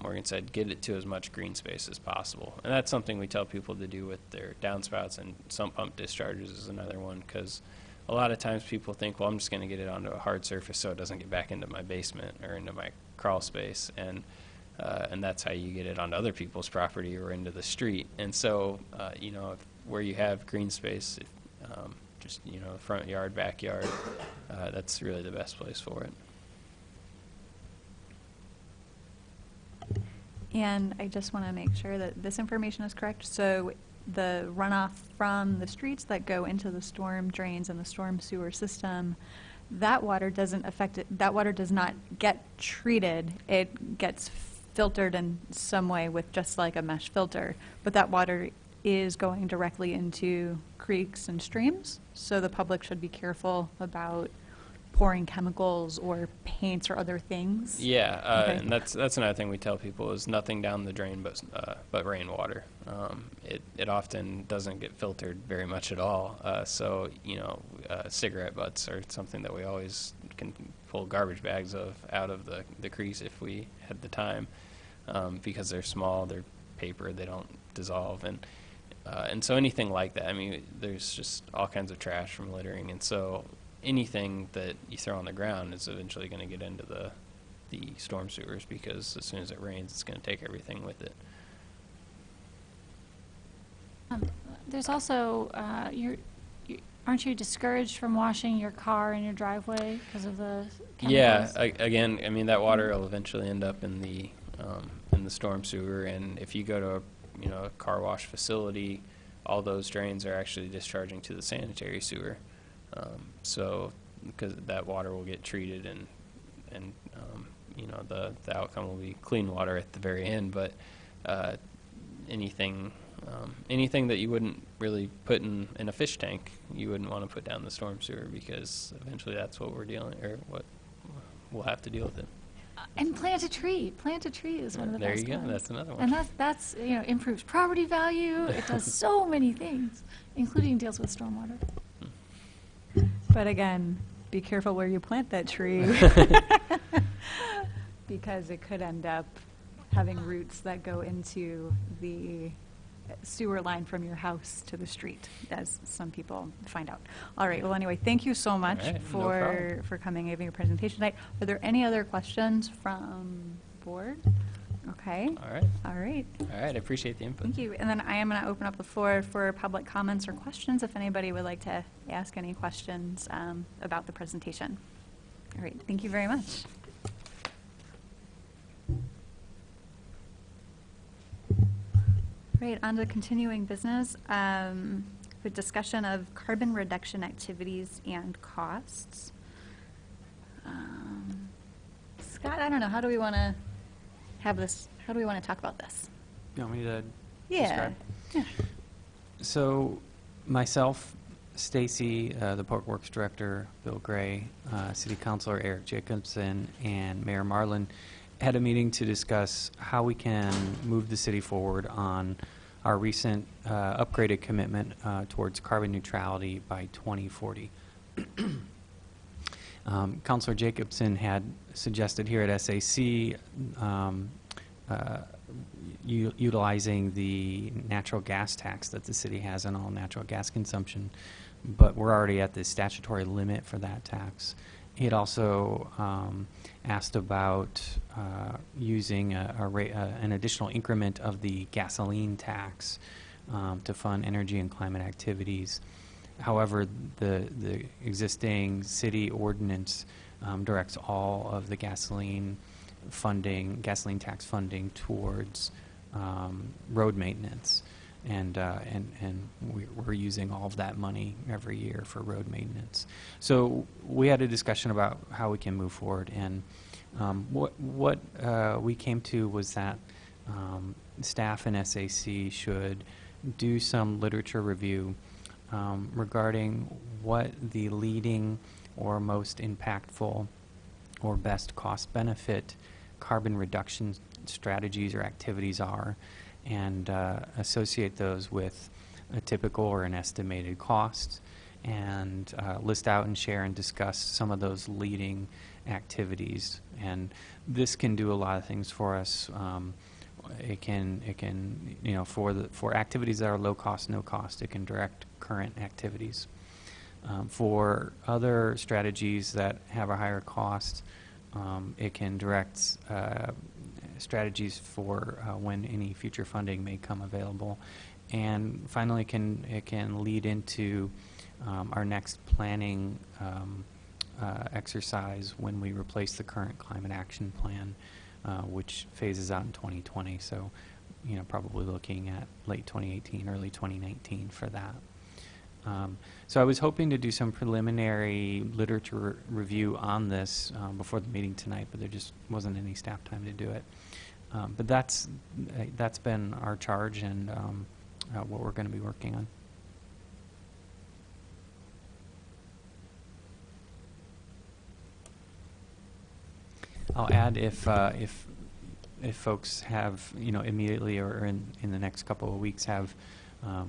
Speaker 6: Morgan said, get it to as much green space as possible. And that's something we tell people to do with their downspouts, and sump pump discharges is another one, because a lot of times people think, well, I'm just going to get it onto a hard surface so it doesn't get back into my basement or into my crawl space, and that's how you get it onto other people's property or into the street. And so, you know, where you have green space, just, you know, front yard, backyard, that's really the best place for it.
Speaker 1: And I just want to make sure that this information is correct. So the runoff from the streets that go into the storm drains and the storm sewer system, that water doesn't affect it. That water does not get treated. It gets filtered in some way with just like a mesh filter. But that water is going directly into creeks and streams. So the public should be careful about pouring chemicals or paints or other things.
Speaker 6: Yeah,
Speaker 1: Okay.
Speaker 6: and that's another thing we tell people is nothing down the drain but rainwater. It often doesn't get filtered very much at all. So, you know, cigarette butts are something that we always can pull garbage bags out of the crease if we had the time, because they're small, they're paper, they don't dissolve, and And so anything like that, I mean, there's just all kinds of trash from littering, and so anything that you throw on the ground is eventually going to get into the storm sewers, because as soon as it rains, it's going to take everything with it.
Speaker 5: There's also, aren't you discouraged from washing your car in your driveway because of the
Speaker 6: Yeah,
Speaker 5: chemicals?
Speaker 6: again, I mean, that water will eventually end up in the storm sewer, and if you go to a car wash facility, all those drains are actually discharging to the sanitary sewer. So because that water will get treated, and the outcome will be clean water at the very end. But anything that you wouldn't really put in a fish tank, you wouldn't want to put down the storm sewer, because eventually that's what what we'll have to deal with it.
Speaker 5: And plant a tree. Plant a tree is one of the
Speaker 6: There
Speaker 5: best
Speaker 6: you go.
Speaker 5: ones.
Speaker 6: That's another one.
Speaker 5: And that's improves property value. It does so many things, including deals with stormwater.
Speaker 1: But again, be careful where you plant that tree. Because it could end up having roots that go into the sewer line from your house to the street, as some people find out. All right, well, anyway, thank you so much
Speaker 6: All right, no
Speaker 1: for
Speaker 6: problem.
Speaker 1: coming and giving your presentation tonight. Are there any other questions from board? Okay.
Speaker 6: All right.
Speaker 1: All right.
Speaker 6: All right. I appreciate the input.
Speaker 1: Thank you. And then I am going to open up the floor for public comments or questions, if anybody would like to ask any questions about the presentation. All right. Thank you very much. Right, on to continuing business, with discussion of carbon reduction activities and costs. Scott, I don't know, how do we want to have this, how do we want to talk about this?
Speaker 4: You want me to
Speaker 1: Yeah.
Speaker 4: describe?
Speaker 1: Yeah.
Speaker 4: So myself, Stacy, the Public Works Director, Bill Gray, City Councilor Eric Jacobson, and Mayor Marlin had a meeting to discuss how we can move the city forward on our recent upgraded commitment towards carbon neutrality by 2040. Councilor Jacobson had suggested here at SAC utilizing the natural gas tax that the city has on all natural gas consumption, but we're already at the statutory limit for that tax. He had also asked about using an additional increment of the gasoline tax to fund energy and climate activities. However, the existing city ordinance directs all of the gasoline tax funding towards road maintenance, and we're using all of that money every year for road maintenance. So we had a discussion about how we can move forward, and what we came to was that staff and SAC should do some literature review regarding what the leading or most impactful or best cost-benefit carbon reduction strategies or activities are, and associate those with a typical or an estimated cost, and list out and share and discuss some of those leading activities. And this can do a lot of things for us. It can for activities that are low cost, no cost, it can direct current activities. For other strategies that have a higher cost, it can direct strategies for when any future funding may come available. And finally, it can lead into our next planning exercise when we replace the current climate action plan, which phases out in 2020. So, probably looking at late 2018, early 2019 for that. So I was hoping to do some preliminary literature review on this before the meeting tonight, but there just wasn't any staff time to do it. But that's been our charge, and what we're going to be working on. I'll add if folks have immediately or in the next couple of weeks have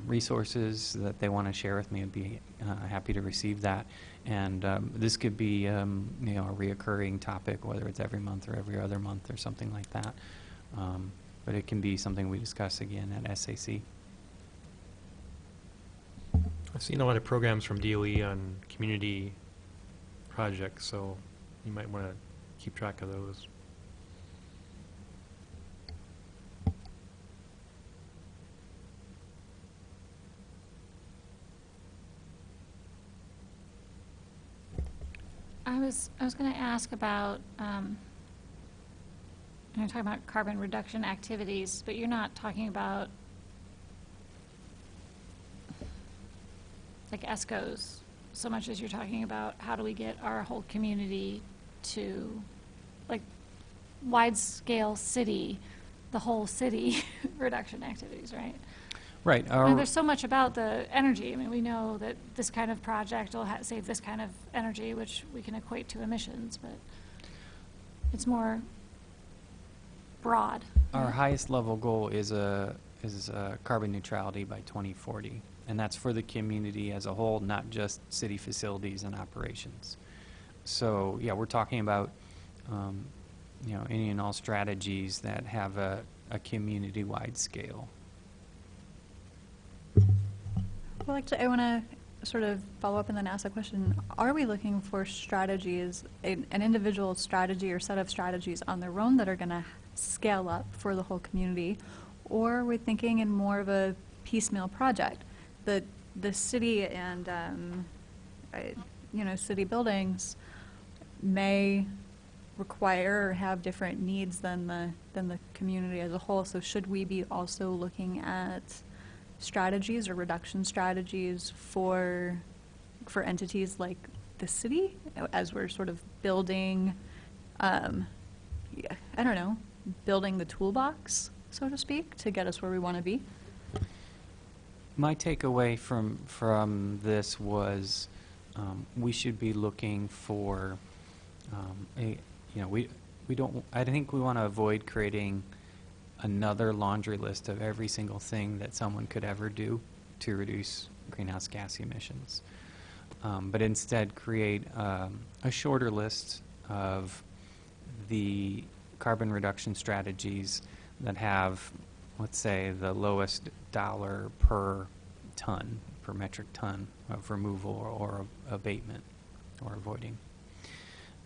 Speaker 4: resources that they want to share with me, I'd be happy to receive that. And this could be a reoccurring topic, whether it's every month or every other month or something like that. But it can be something we discuss again at SAC.
Speaker 8: I've seen a lot of programs from DOE on community projects, so you might want to keep track of those.
Speaker 5: I was going to ask about, you're talking about carbon reduction activities, but you're not talking about like ESCOs so much as you're talking about how do we get our whole community to, like, wide-scale city, the whole city reduction activities, right?
Speaker 4: Right.
Speaker 5: I mean, there's so much about the energy. I mean, we know that this kind of project will save this kind of energy, which we can equate to emissions, but it's more broad.
Speaker 4: Our highest level goal is carbon neutrality by 2040, and that's for the community as a whole, not just city facilities and operations. So, yeah, we're talking about, any and all strategies that have a community-wide scale.
Speaker 1: Well, actually, I want to sort of follow up and then ask a question. Are we looking for strategies, an individual strategy or set of strategies on their own that are going to scale up for the whole community? Or are we thinking in more of a piecemeal project? The city and, city buildings may require or have different needs than the community as a whole. So should we be also looking at strategies or reduction strategies for entities like the city as we're sort of building, building the toolbox, so to speak, to get us where we want to be?
Speaker 4: My takeaway from this was we should be looking for I think we want to avoid creating another laundry list of every single thing that someone could ever do to reduce greenhouse gas emissions, but instead create a shorter list of the carbon reduction strategies that have, let's say, the lowest dollar per metric ton of removal or abatement or avoiding.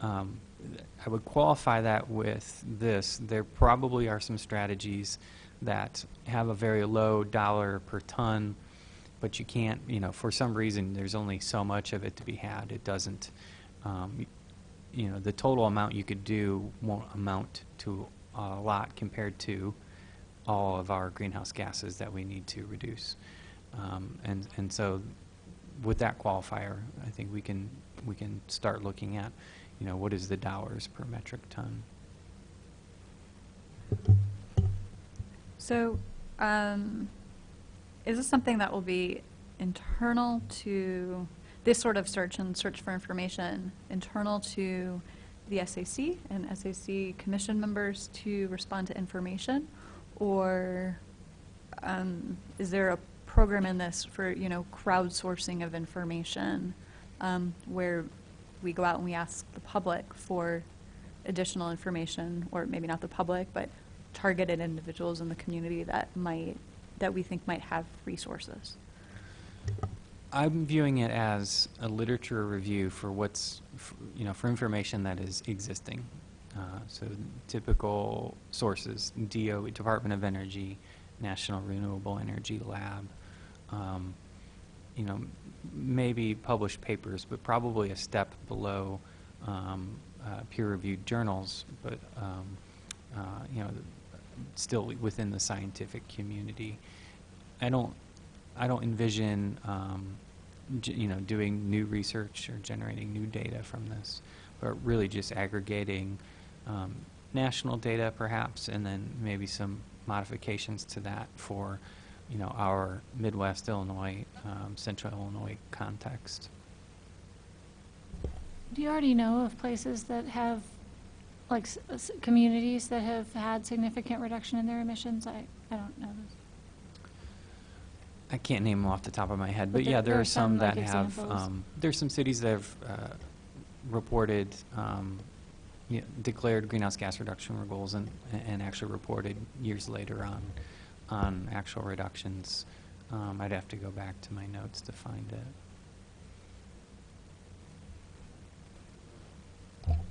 Speaker 4: I would qualify that with this. There probably are some strategies that have a very low dollar per ton, but you can't, for some reason, there's only so much of it to be had. It doesn't, the total amount you could do won't amount to a lot compared to all of our greenhouse gases that we need to reduce. And so with that qualifier, I think we can start looking at, what is the dollars per metric ton?
Speaker 1: So, is this something that will be internal to this sort of search for information, internal to the SAC and SAC commission members to respond to information? Or is there a program in this for, crowdsourcing of information where we go out and we ask the public for additional information, or maybe not the public, but targeted individuals in the community that we think might have resources?
Speaker 4: I'm viewing it as a literature review for for information that is existing. So typical sources: DOE, Department of Energy, National Renewable Energy Lab. Maybe published papers, but probably a step below peer-reviewed journals, but still within the scientific community. I don't envision doing new research or generating new data from this, but really just aggregating national data perhaps, and then maybe some modifications to that for our Midwest Illinois, Central Illinois context.
Speaker 5: Do you already know of places that have, like, communities that have had significant reduction in their emissions? I don't know those.
Speaker 4: I can't name them off the top of my head,
Speaker 5: But
Speaker 4: but yeah, there are some that
Speaker 5: like,
Speaker 4: have,
Speaker 5: examples.
Speaker 4: there's some cities that have reported, declared greenhouse gas reduction goals and actually reported years later on actual reductions. I'd have to go back to my notes to find it.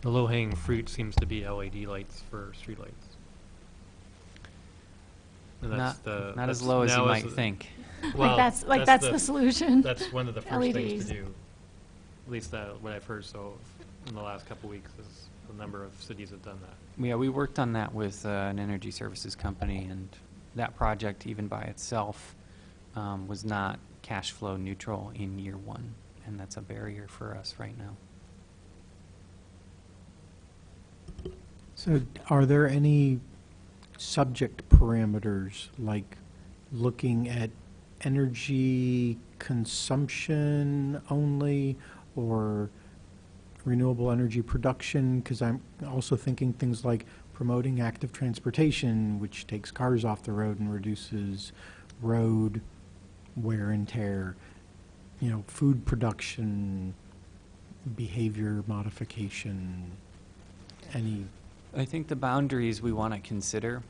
Speaker 8: The low-hanging fruit seems to be LED lights for streetlights. And that's
Speaker 4: Not
Speaker 8: that's
Speaker 4: as low as you
Speaker 8: now
Speaker 4: might
Speaker 8: is-
Speaker 4: think.
Speaker 8: Well,
Speaker 5: that's the solution.
Speaker 8: That's one of the first things
Speaker 5: LEDs.
Speaker 8: to do. At least what I've heard so in the last couple weeks is a number of cities have done that.
Speaker 4: Yeah, we worked on that with an energy services company, and that project, even by itself, was not cash flow neutral in year one, and that's a barrier for us right now.
Speaker 7: So are there any subject parameters, like looking at energy consumption only, or renewable energy production? Because I'm also thinking things like promoting active transportation, which takes cars off the road and reduces road wear and tear, food production, behavior modification, any.
Speaker 4: I think the boundaries we want to consider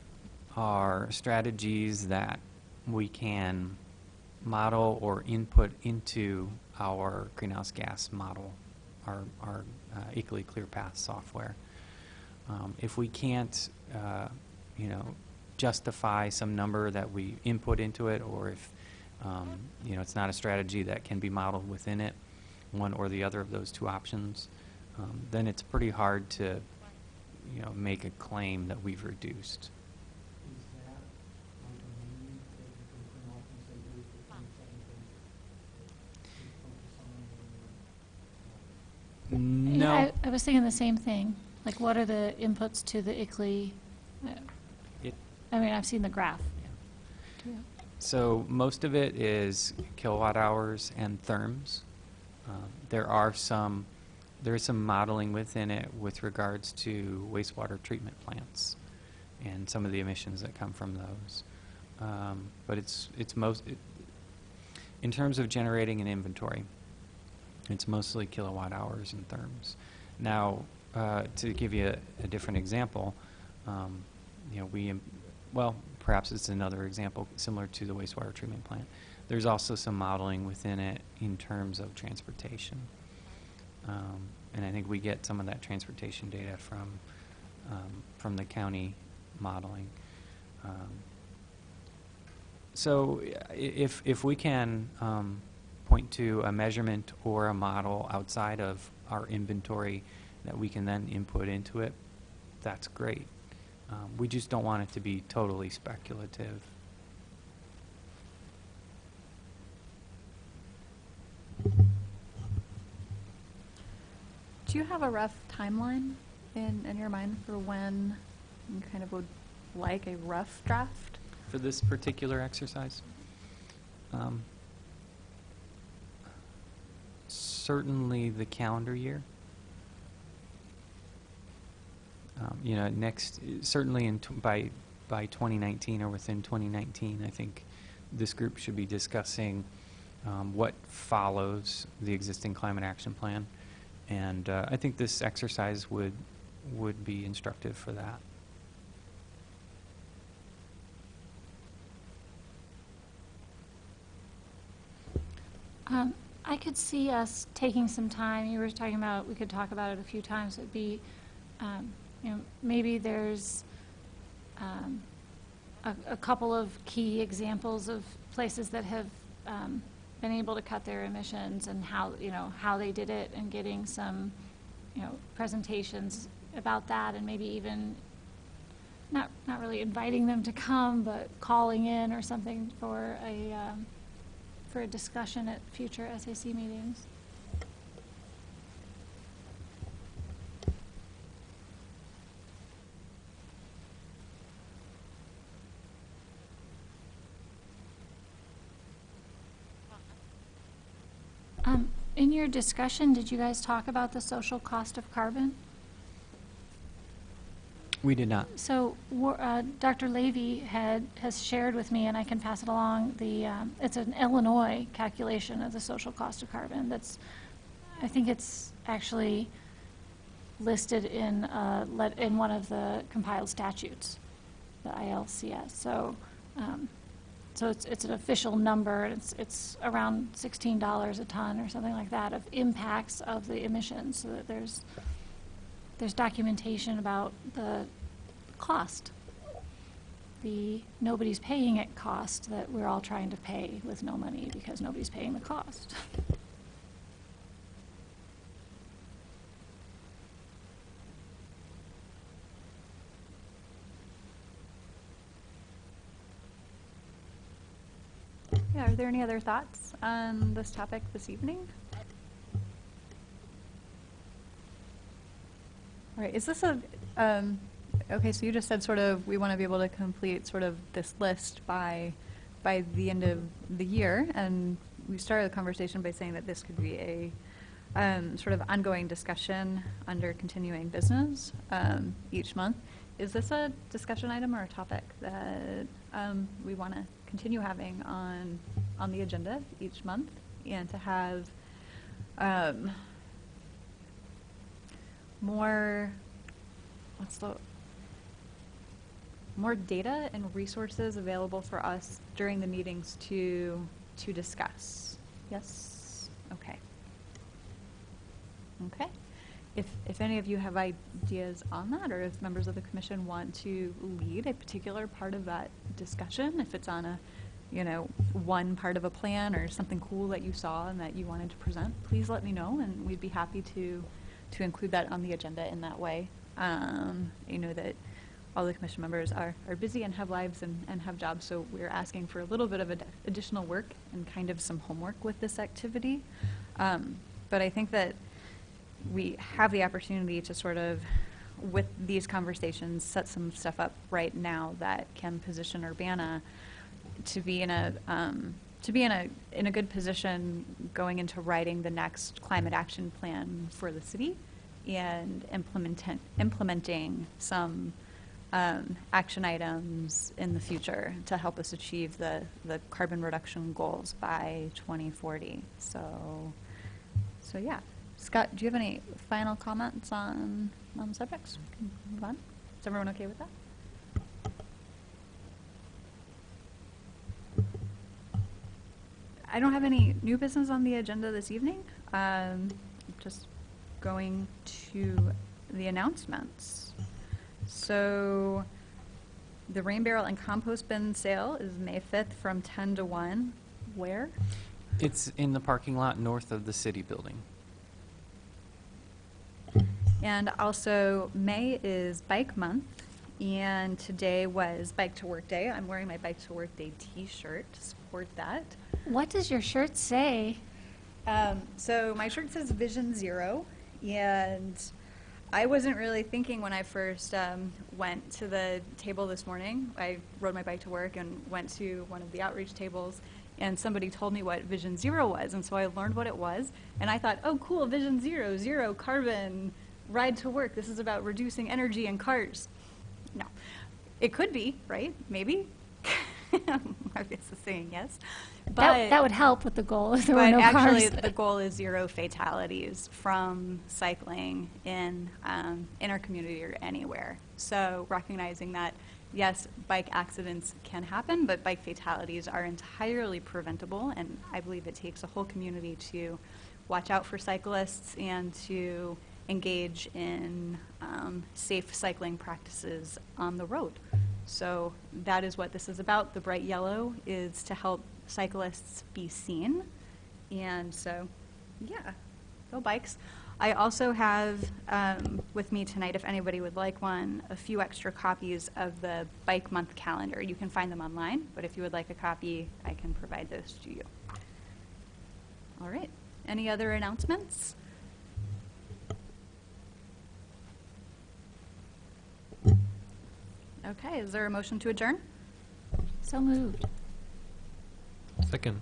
Speaker 4: are strategies that we can model or input into our greenhouse gas model, our Equally Clear Path software. If we can't, justify some number that we input into it, or if, it's not a strategy that can be modeled within it, one or the other of those two options, then it's pretty hard to, make a claim that we've reduced. No.
Speaker 5: Yeah, I was thinking the same thing. Like, what are the inputs to the ICLEI?
Speaker 4: It-
Speaker 5: I mean, I've seen the graph. Yeah.
Speaker 4: So most of it is kilowatt hours and therms. There is some modeling within it with regards to wastewater treatment plants and some of the emissions that come from those. But in terms of generating an inventory, it's mostly kilowatt hours and therms. Now, to give you a different example, perhaps it's another example similar to the wastewater treatment plant. There's also some modeling within it in terms of transportation. And I think we get some of that transportation data from the county modeling. So if we can point to a measurement or a model outside of our inventory that we can then input into it, that's great. We just don't want it to be totally speculative.
Speaker 1: Do you have a rough timeline in your mind for when you kind of would like a rough draft?
Speaker 4: For this particular exercise, certainly the calendar year. Certainly by 2019 or within 2019, I think this group should be discussing what follows the existing climate action plan, and I think this exercise would be instructive for that.
Speaker 5: I could see us taking some time. You were talking about, we could talk about it a few times. It'd be, maybe there's a couple of key examples of places that have been able to cut their emissions and how they did it, and getting some, presentations about that, and maybe even not really inviting them to come, but calling in or something for a discussion at future SAC meetings. In your discussion, did you guys talk about the social cost of carbon?
Speaker 4: We did not.
Speaker 5: So Dr. Levy has shared with me, and I can pass it along, it's an Illinois calculation of the social cost of carbon. I think it's actually listed in one of the compiled statutes, the ILCS. So so it's an official number, and it's around $16 a ton or something like that of impacts of the emissions, so that there's documentation about the cost, the nobody's paying it cost that we're all trying to pay with no money because nobody's paying the cost.
Speaker 1: Yeah, are there any other thoughts on this topic this evening? All right, is this okay, so you just said sort of, we want to be able to complete sort of this list by the end of the year, and we started the conversation by saying that this could be a sort of ongoing discussion under continuing business each month. Is this a discussion item or a topic that we want to continue having on the agenda each month, and to have more data and resources available for us during the meetings to discuss? Yes? Okay. Okay. If any of you have ideas on that, or if members of the commission want to lead a particular part of that discussion, if it's on a, one part of a plan or something cool that you saw and that you wanted to present, please let me know, and we'd be happy to include that on the agenda in that way. I know that all the commission members are busy and have lives and have jobs, so we're asking for a little bit of additional work and kind of some homework with this activity. But I think that we have the opportunity to sort of, with these conversations, set some stuff up right now that can position Urbana to be in a good position going into writing the next climate action plan for the city, and implementing some action items in the future to help us achieve the carbon reduction goals by 2040. So yeah. Scott, do you have any final comments on the subjects? We can move on. Is everyone okay with that? I don't have any new business on the agenda this evening. Just going to the announcements. So the rain barrel and compost bin sale is May 5th from 10 to 1. Where?
Speaker 4: It's in the parking lot north of the city building.
Speaker 1: And also, May is Bike Month, and today was Bike to Work Day. I'm wearing my Bike to Work Day t-shirt to support that.
Speaker 5: What does your shirt say?
Speaker 1: So my shirt says Vision Zero, and I wasn't really thinking when I first went to the table this morning. I rode my bike to work and went to one of the outreach tables, and somebody told me what Vision Zero was, and so I learned what it was, and I thought, oh cool, Vision Zero, zero carbon, ride to work. This is about reducing energy in cars. No. It could be, right? Maybe. Marcus is saying yes. But
Speaker 5: That would help with the goal if there were no cars.
Speaker 1: But actually, the goal is zero fatalities from cycling in our community or anywhere. So recognizing that, yes, bike accidents can happen, but bike fatalities are entirely preventable, and I believe it takes a whole community to watch out for cyclists and to engage in safe cycling practices on the road. So that is what this is about. The bright yellow is to help cyclists be seen. And so, yeah, go bikes. I also have with me tonight, if anybody would like one, a few extra copies of the Bike Month calendar. You can find them online, but if you would like a copy, I can provide those to you. All right. Any other announcements? Okay, is there a motion to adjourn?
Speaker 5: So moved.
Speaker 8: Second.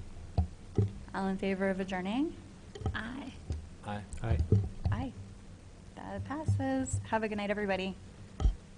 Speaker 1: All in favor of adjourning?
Speaker 5: Aye.
Speaker 8: Aye. Aye.
Speaker 1: Aye. That passes. Have a good night, everybody.